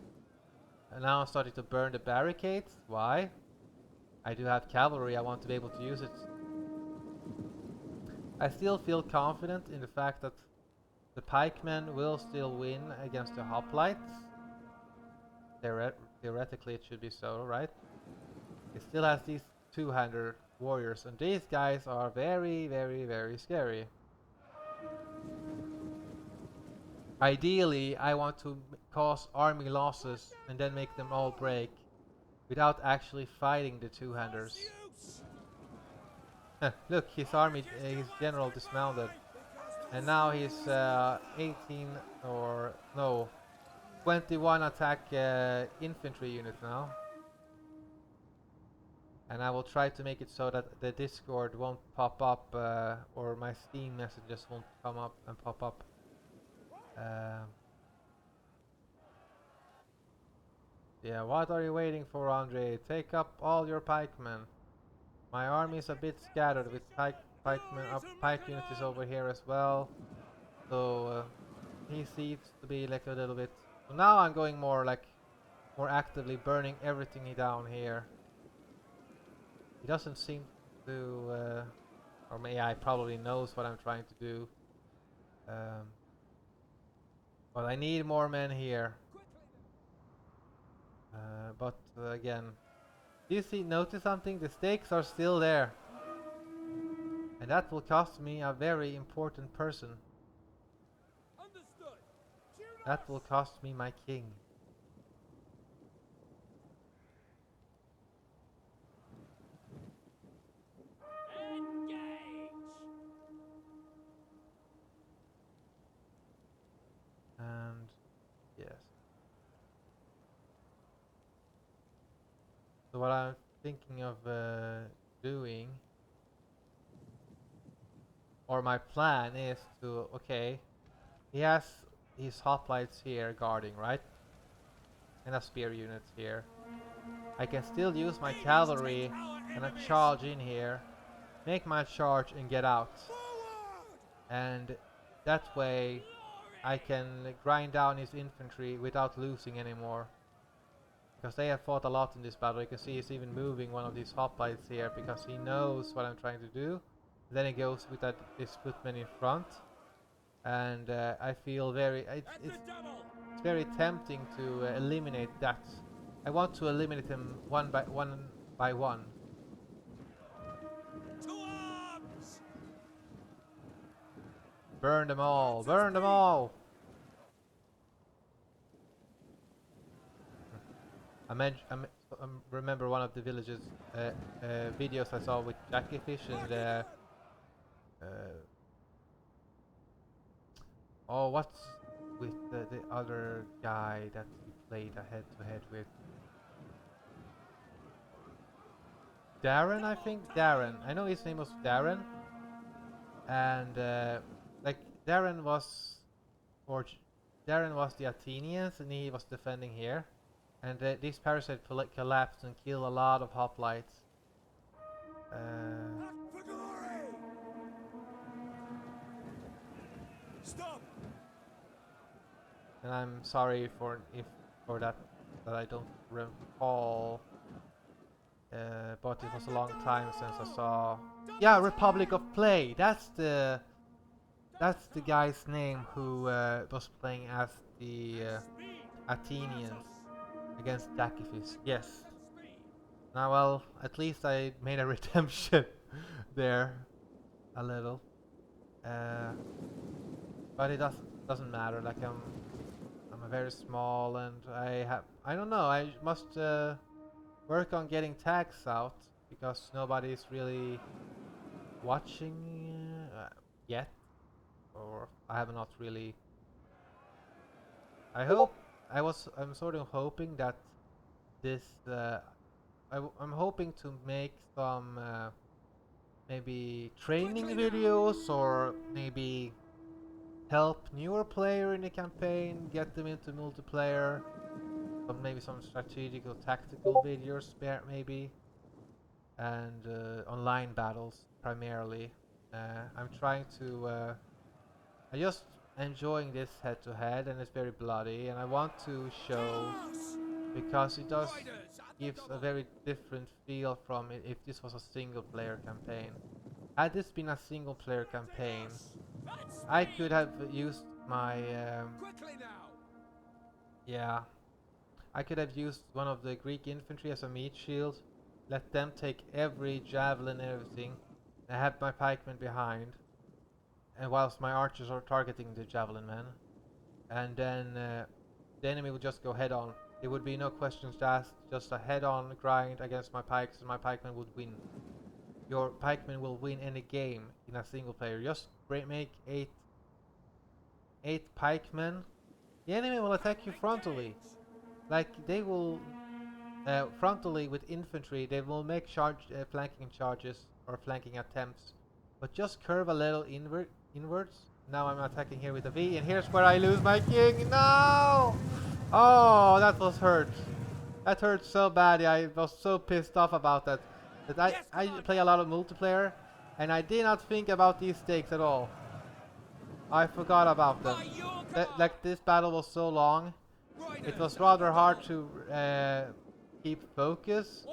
And now I'm starting to burn the barricades. Why? I do have cavalry, I want to be able to use it. I still feel confident in the fact that the pikemen will still win against the hoplites. Theoretically it should be so, right? It still has these two-hander warriors, and these guys are very, very, very scary. Ideally, I want to cause army losses and then make them all break without actually fighting the two-handers. Look, his army, his general dismounted, and now he's 18 or no, 21 attack infantry units now. And I will try to make it so that the Discord won't pop up, or my Steam messages won't come up and pop up. Yeah, what are you waiting for, Andre? Take up all your pikemen. My army is a bit scattered with pike units over here as well. So he seems to be like a little bit. So now I'm going more actively burning everything down here. He doesn't seem to, or maybe I probably knows what I'm trying to do. But I need more men here. But again, do you notice something? The stakes are still there. And that will cost me a very important person. Understood. That will cost me my king. Engage! And yes. So what I'm thinking of doing, or my plan is to, okay, he has his hoplites here guarding, right? And a spear units here. I can still use my cavalry and a charge in here, make my charge and get out. And that way I can grind down his infantry without losing anymore. Because they have fought a lot in this battle. You can see he's even moving one of these hoplites here because he knows what I'm trying to do. Then he goes with this footman in front. and I feel very it's very tempting to eliminate that. I want to eliminate them one by one. To arms! Burn them all! Burn them all! I remember one of the villages videos I saw with Jackyfish and oh, what's with the other guy that he played a head-to-head with? Darren, I think? Darren. I know his name was Darren. And like Darren was, or Darren was the Athenians, and he was defending here. And this parasite collapsed and killed a lot of hoplites. For glory! Stop! And I'm sorry for that I don't recall. But it was a long time since I saw. Yeah, Republic of Play. That's the guy's name who was playing as the Athenians against Jackyfish. Yes. Now, well, at least I made a redemption there, a little. But it doesn't matter. Like I'm a very small, and I don't know. I must work on getting tags out because nobody is really watching yet, or I have not really. I'm sort of hoping that this. I'm hoping to make some maybe training videos or maybe help newer player in the campaign, get them into multiplayer, maybe some strategic or tactical videos maybe, and online battles primarily. I'm trying to. I just enjoying this head-to-head, and it's very bloody, and I want to show because it does gives a very different feel from it if this was a single-player campaign. Had this been a single-player campaign, I could have used my yeah, I could have used one of the Greek infantry as a meat shield, let them take every javelin and everything, and I have my pikemen behind, and whilst my archers are targeting the javelin men, and then the enemy would just go head on. There would be no questions asked, just a head on grind against my pikes, and my pikemen would win. Your pikemen will win any game in a single player. Just make eight pikemen. The enemy will attack you frontally. Like they will frontally with infantry. They will make flanking charges or flanking attempts, but just curve a little inwards. Now I'm attacking here with a V, and here's where I lose my king. No! Oh, that was hurt. That hurt so bad. I was so pissed off about that. I play a lot of multiplayer, and I did not think about these stakes at all. I forgot about them. Like this battle was so long, it was rather hard to keep focus.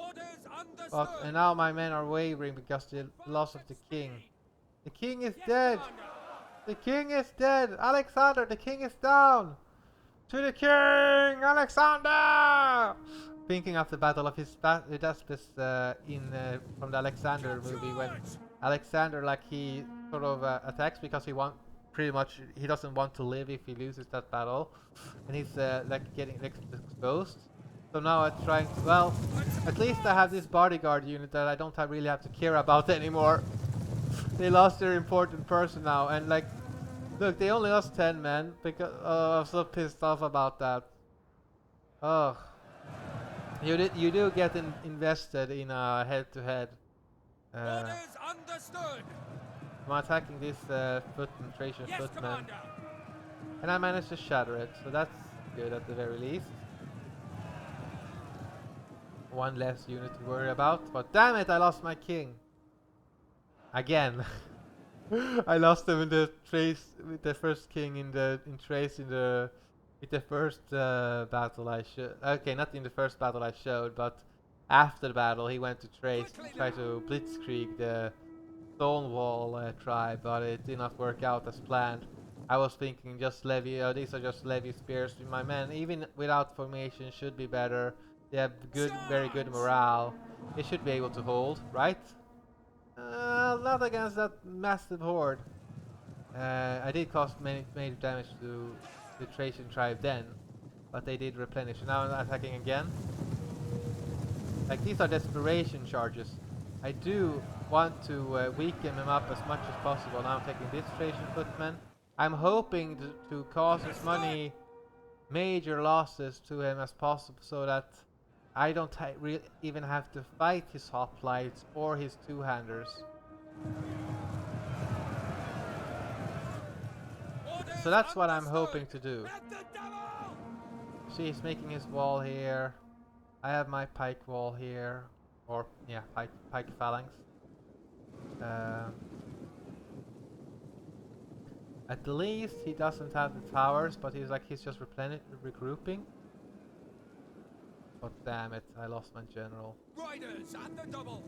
And now my men are wavering because the loss of the king. The king is dead. The king is dead. Alexander, the king is down. To the king, Alexander! Thinking of the battle of Hydaspes from the Alexander movie, when Alexander, like, he sort of attacks because he doesn't want to live if he loses that battle, and he's like getting exposed. So now I'm trying to, well, at least I have this bodyguard unit that I don't really have to care about anymore. They lost their important person now, and like, look, they only lost 10 men because I'm so pissed off about that. Oh, you do get invested in a head-to-head. Orders understood. I'm attacking this Thracian footman, and I managed to shatter it, so that's good at the very least. One less unit to worry about, but damn it, I lost my king again. I lost him in the Thrace with the first king in Thrace with the first battle I showed. Okay, not in the first battle I showed, but after the battle he went to Thrace to try to blitzkrieg the Stonewall tribe, but it did not work out as planned. I was thinking just levy, these are just levy spears. My men, even without formation, should be better. They have good, very good morale. They should be able to hold, right? Not against that massive horde. I did cause major damage to the Thracian tribe then, but they did replenish. Now I'm attacking again. Like, these are desperation charges. I do want to weaken him up as much as possible. Now I'm taking this Thracian footman. I'm hoping to cause as many major losses to him as possible so that I don't even have to fight his hoplites or his two-handers. So that's what I'm hoping to do. See, he's making his wall here. I have my pike wall here. Or, yeah, pike phalanx. At least he doesn't have the towers, but he's just regrouping. But damn it, I lost my general. Riders at the double.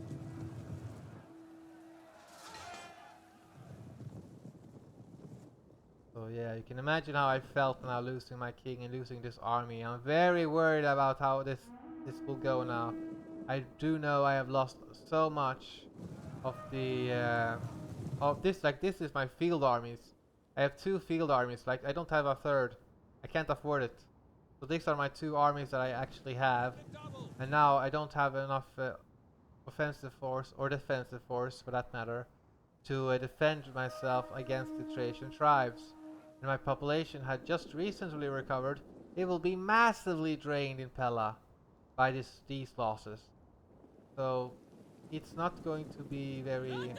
So yeah, you can imagine how I felt now losing my king and losing this army. I'm very worried about how this will go now. I do know I have lost so much of the of this. Like, this is my field armies. I have 2 field armies. Like, I don't have a third. I can't afford it. So these are my 2 armies that I actually have. And now I don't have enough offensive force or defensive force, for that matter, to defend myself against the Thracian tribes. And my population had just recently recovered. It will be massively drained in Pella by these losses. So it's not going to be very...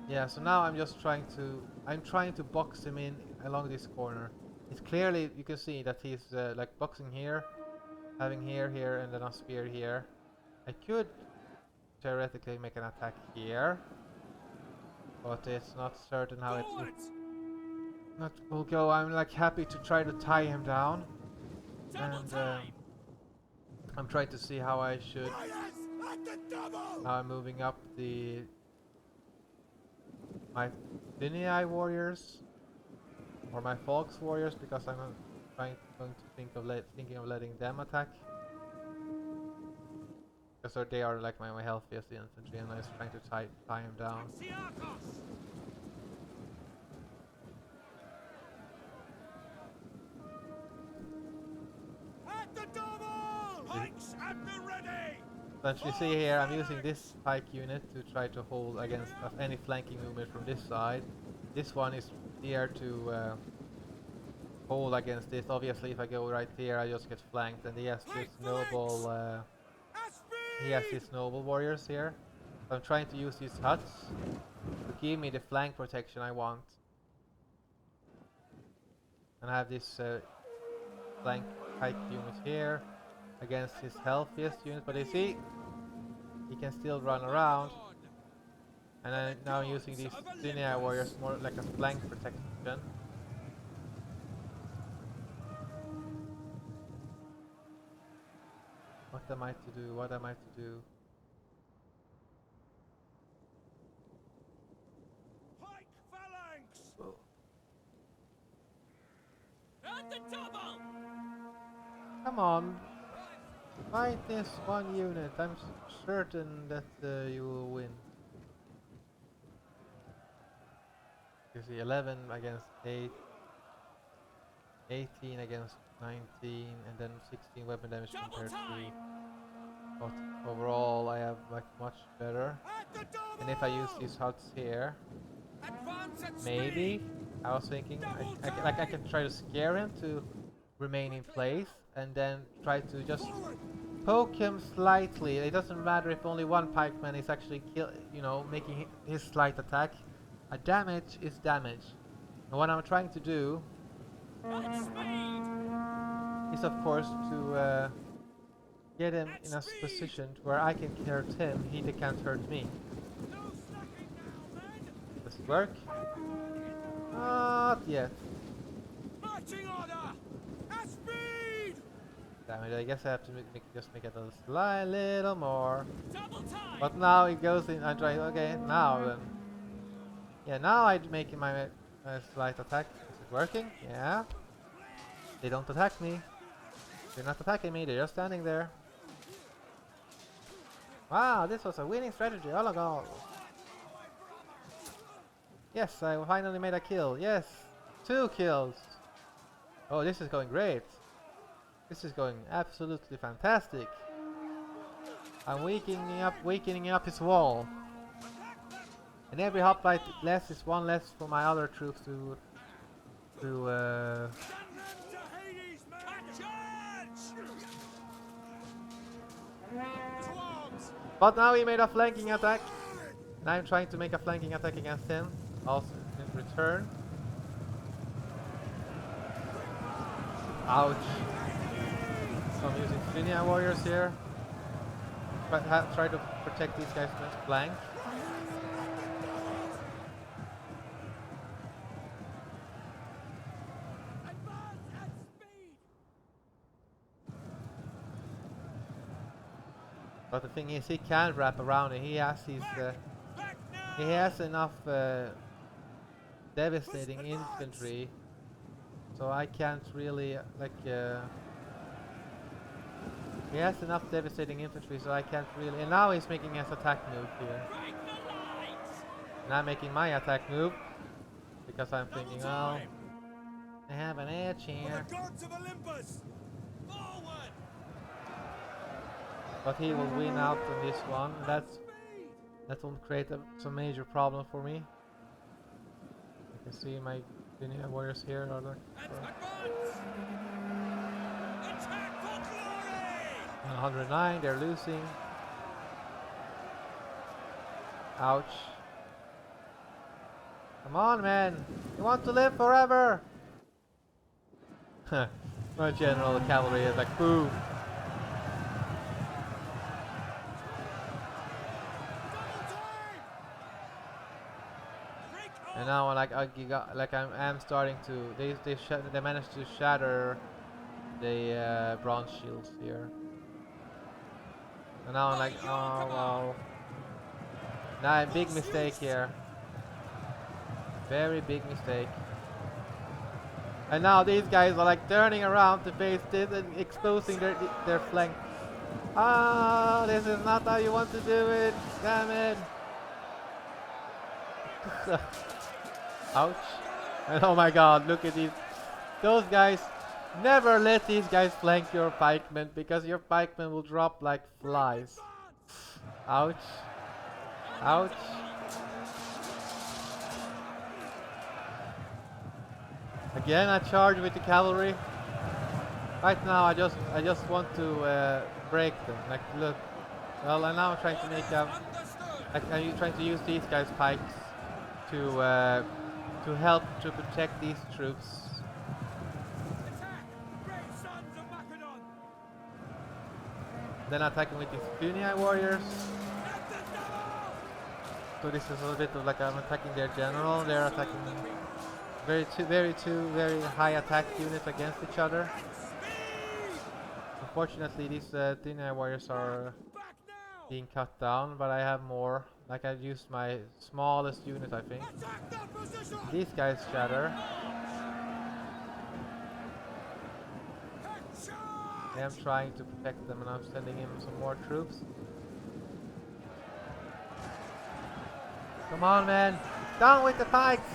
Yeah, so now I'm just trying to box him in along this corner. It's clearly, you can see that he's like boxing here, having here, and then a spear here. I could theoretically make an attack here, but it's not certain how it will go. I'm like happy to try to tie him down, and I'm trying to see how I should. Now I'm moving up my Finii warriors or my Folks warriors, because I'm going to thinking of letting them attack. Because they are like my healthiest infantry, and I was trying to tie him down. At the double! Pikes at the ready! So as you see here, I'm using this pike unit to try to hold against any flanking movement from this side. This one is here to hold against this. Obviously, if I go right here, I just get flanked, and he has this noble. He has his noble warriors here. So I'm trying to use these huts to give me the flank protection I want. And I have this flank pike unit here against his healthiest unit, but you see, he can still run around. And I'm now using these Finii warriors more like a flank protection. What am I to do? What am I to do? Pike phalanx! Oh. At the double! Come on! Fight this one unit. I'm certain that you will win. You see, 11 against 8, 18 against 19, and then 16 weapon damage compared to. But overall, I have like much better. And if I use these huts here, maybe I was thinking I can try to scare him to remain in place, and then try to just poke him slightly. It doesn't matter if only one pikeman is actually making his slight attack. A damage is damage. And what I'm trying to do is, of course, to get him in a position where I can hurt him, he can't hurt me. Does it work? Not yet. Marching order! At speed! Damn it, I guess I have to just make it a little more. Double time! But now it goes in, I'm trying, okay, now then. Yeah, now I'm making my Slight attack. Is it working? Yeah. They don't attack me. They're not attacking me, they're just standing there. Wow, this was a winning strategy all along. Yes, I finally made a kill. Yes, 2 kills. Oh, this is going great. This is going absolutely fantastic. I'm weakening up his wall. And every hoplite less is one less for my other troops to Send them to Hades, men! To arms! But now he made a flanking attack. And I'm trying to make a flanking attack against him. Also in return. Ouch. So I'm using Finny warriors here. Try to protect these guys from this flank. Advance at speed! But the thing is, he can wrap around it. He has his, Back now! he has enough devastating infantry, so I can't really he has enough devastating infantry, so I can't really. And now he's making his attack move here. Break the lines! And I'm making my attack move because I'm thinking, well, time. I have an edge For here. the gods of Olympus! Forward! But he will win out on this one. That will create some major problem for me. You can see my Guinea warriors here are like Advance! Attack for glory! 109. They're losing. Ouch. Come on, man! You want to live forever? My general cavalry is like boom. And now I'm starting to they managed to shatter the bronze shields here. And now I'm like, oh well. Nah, big mistake here. Very big mistake. And now these guys are like turning around to face this and exposing their flank. Ah, this is not how you want to do it. Damn it. Ouch. And oh my god, look at these. Those guys, never let these guys flank your pikemen because your pikemen will drop like flies. Ouch. Ouch. Again, I charge with the cavalry. Right now, I just want to break them. Like, look. Well, and now I'm trying to make I'm trying to use these guys' pikes to help to protect these troops. Attack! Great sons of Macedon! Then attacking with these Puniai warriors. At the double! So this is a bit of like I'm attacking their general. They're attacking two very high attack units against each other. Unfortunately, these Puniai warriors are Back now! being cut down, but I have more. Like I've used my smallest unit, I think. Attack that position! These guys shatter. I am trying to protect them and I'm sending in some more troops. Come on, man! Down with the pikes!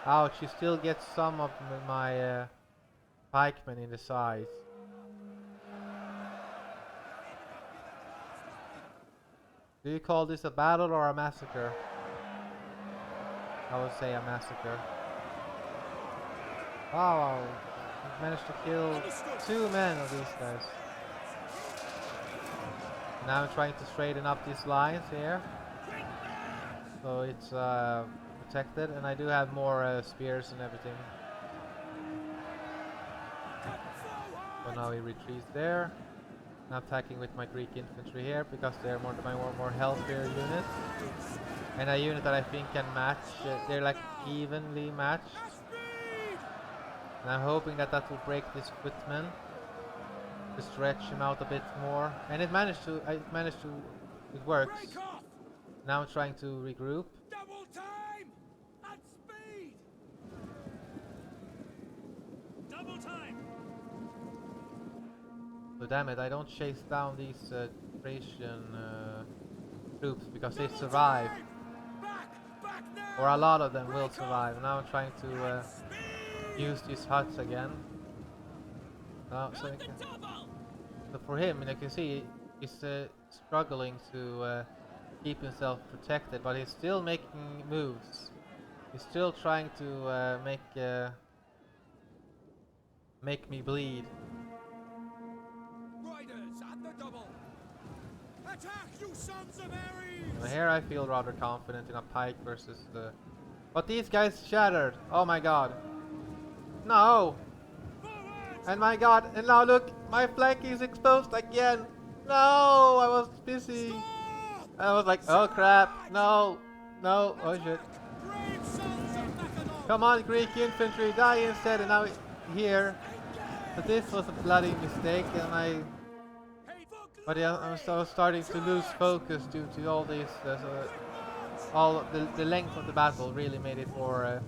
Ouch, you still get some of my pikemen in the sides. Do you call this a battle or a massacre? I would say a massacre. Wow, we managed to kill 2 men of these guys. Now I'm trying to straighten up these lines here. So it's protected, and I do have more spears and everything. So now he retreats there. I'm attacking with my Greek infantry here because they're more healthier unit. And a unit that I think can match, they're like evenly matched. And I'm hoping that will break this footman to stretch him out a bit more. And I managed to It works. Break off! Now I'm trying to regroup. Double time! At speed! Double time! So damn it, I don't chase down these Thracian troops because they Double survive. time! Back now! Or a lot of them will Break survive. off! Now I'm trying to At speed! use these huts again. So, Run the double! so for him, and you can see he's struggling to keep himself protected, but he's still making moves. He's still trying to make me bleed. Riders at the double! Attack, you sons of Ares! So here I feel rather confident in a pike versus the... But these guys shattered! Oh my god! No! Forward! And my god, and now look! My flank is exposed again! No! I was busy! Stop! I was like, oh crap! No! No! Oh shit! Brave sons of Macedon! Come on, Greek infantry, die instead! And now here. But this was a bloody mistake, and I... But yeah, I was starting to lose focus due to all these... all the length of the battle really made it more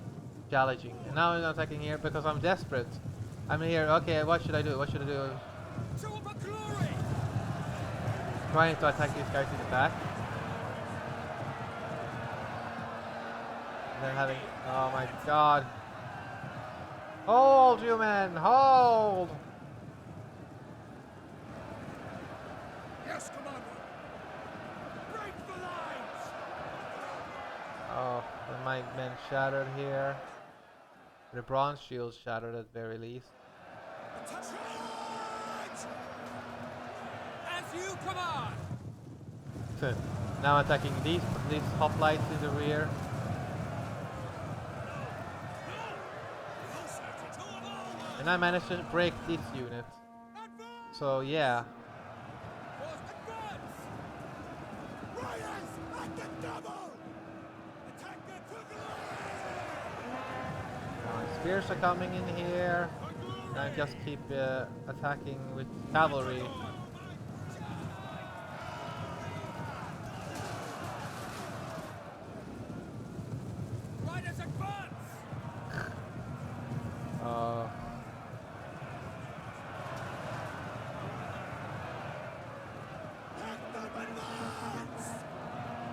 challenging. And now I'm attacking here because I'm desperate. I'm here, okay, what should I do? What should I do? Show up a glory! Trying to attack these guys in the back. And then having... Oh my god. Hold, you men! Hold! Yes, Commander! Break the lines! Oh, and my men shattered here. The bronze shields shattered at very least. Charge! As you command! Now attacking these hoplites in the rear. And I managed to break this unit. Advance! So yeah. Advance! Riders at the double! Attack the My spears are coming in here. And I just keep attacking with cavalry. Riders advance! Uh, Let them advance!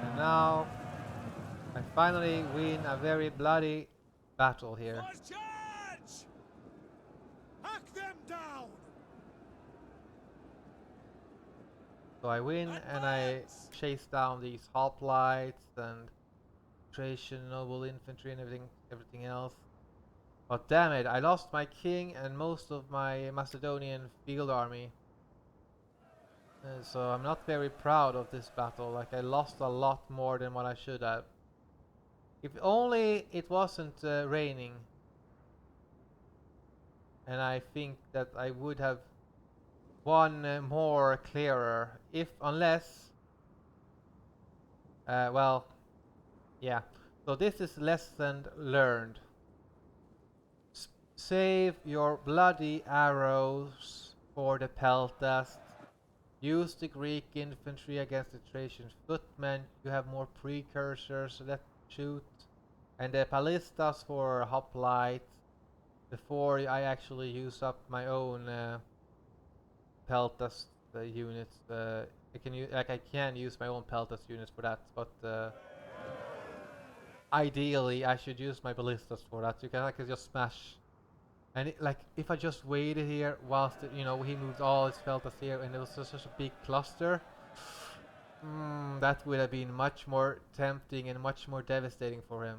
and now I finally win a very bloody battle here. Force charge! Hack them down! So I win and I chase down these hoplites and Thracian noble infantry and everything else. But damn it, I lost my king and most of my Macedonian field army. So I'm not very proud of this battle. Like, I lost a lot more than what I should have. If only it wasn't raining. And I think that I would have won more clearer. Unless... well, yeah. So this is lesson learned. Save your bloody arrows for the peltas. Use the Greek infantry against the Thracian footmen. You have more precursors that shoot. And the ballistas for hoplites. Before I actually use up my own peltas units. I can use my own peltas units for that, but ideally I should use my ballistas for that. I can just smash. And if I just waited here whilst he moved all his peltas here, and it was such a big cluster, that would have been much more tempting and much more devastating for him.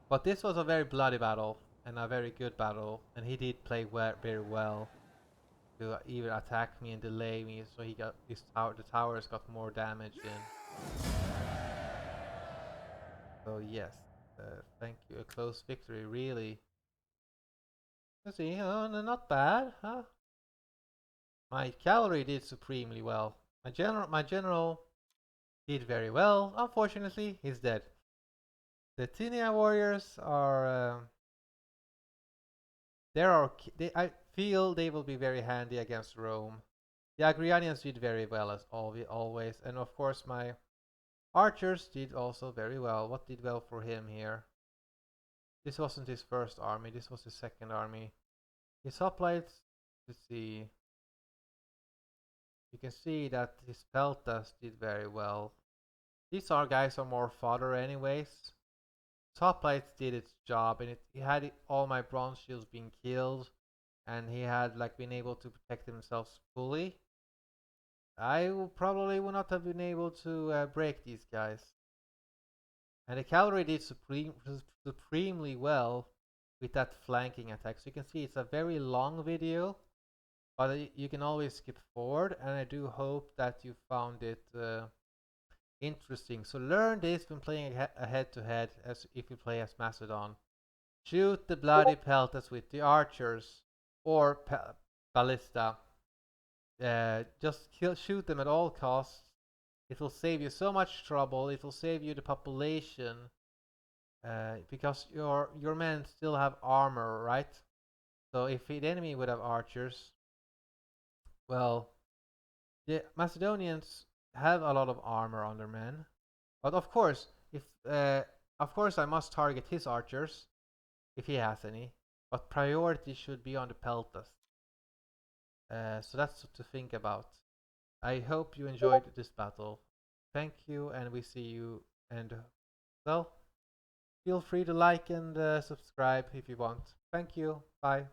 But this was a very bloody battle and a very good battle, and he did play very well to even attack me and delay me, so he got the towers got more damage in. So yes, thank you. A close victory, really. Let's see, not bad, huh? My cavalry did supremely well. My general did very well. Unfortunately, he's dead. The Tinia warriors are. I feel they will be very handy against Rome. The Agrianians did very well as always, and of course my archers did also very well. What did well for him here? This wasn't his first army, this was his second army. His hoplites, let's see. You can see that his peltas did very well. These guys are more fodder anyways. Hoplites did its job, and he had all my bronze shields being killed, and he had like been able to protect himself fully. I probably would not have been able to break these guys. And the cavalry did supremely well with that flanking attack. So you can see it's a very long video, but you can always skip forward, and I do hope that you found it interesting. So learn this when playing a head-to-head as if you play as Macedon. Shoot the bloody peltas with the archers or ballista. Just shoot them at all costs. It will save you so much trouble. It will save you the population because your men still have armor, right? So if the enemy would have archers, well, the Macedonians have a lot of armor on their men. But of course, if of course I must target his archers if he has any. But priority should be on the peltas. So that's to think about. I hope you enjoyed this battle. Thank you, and we see you. And well, feel free to like and subscribe if you want. Thank you. Bye.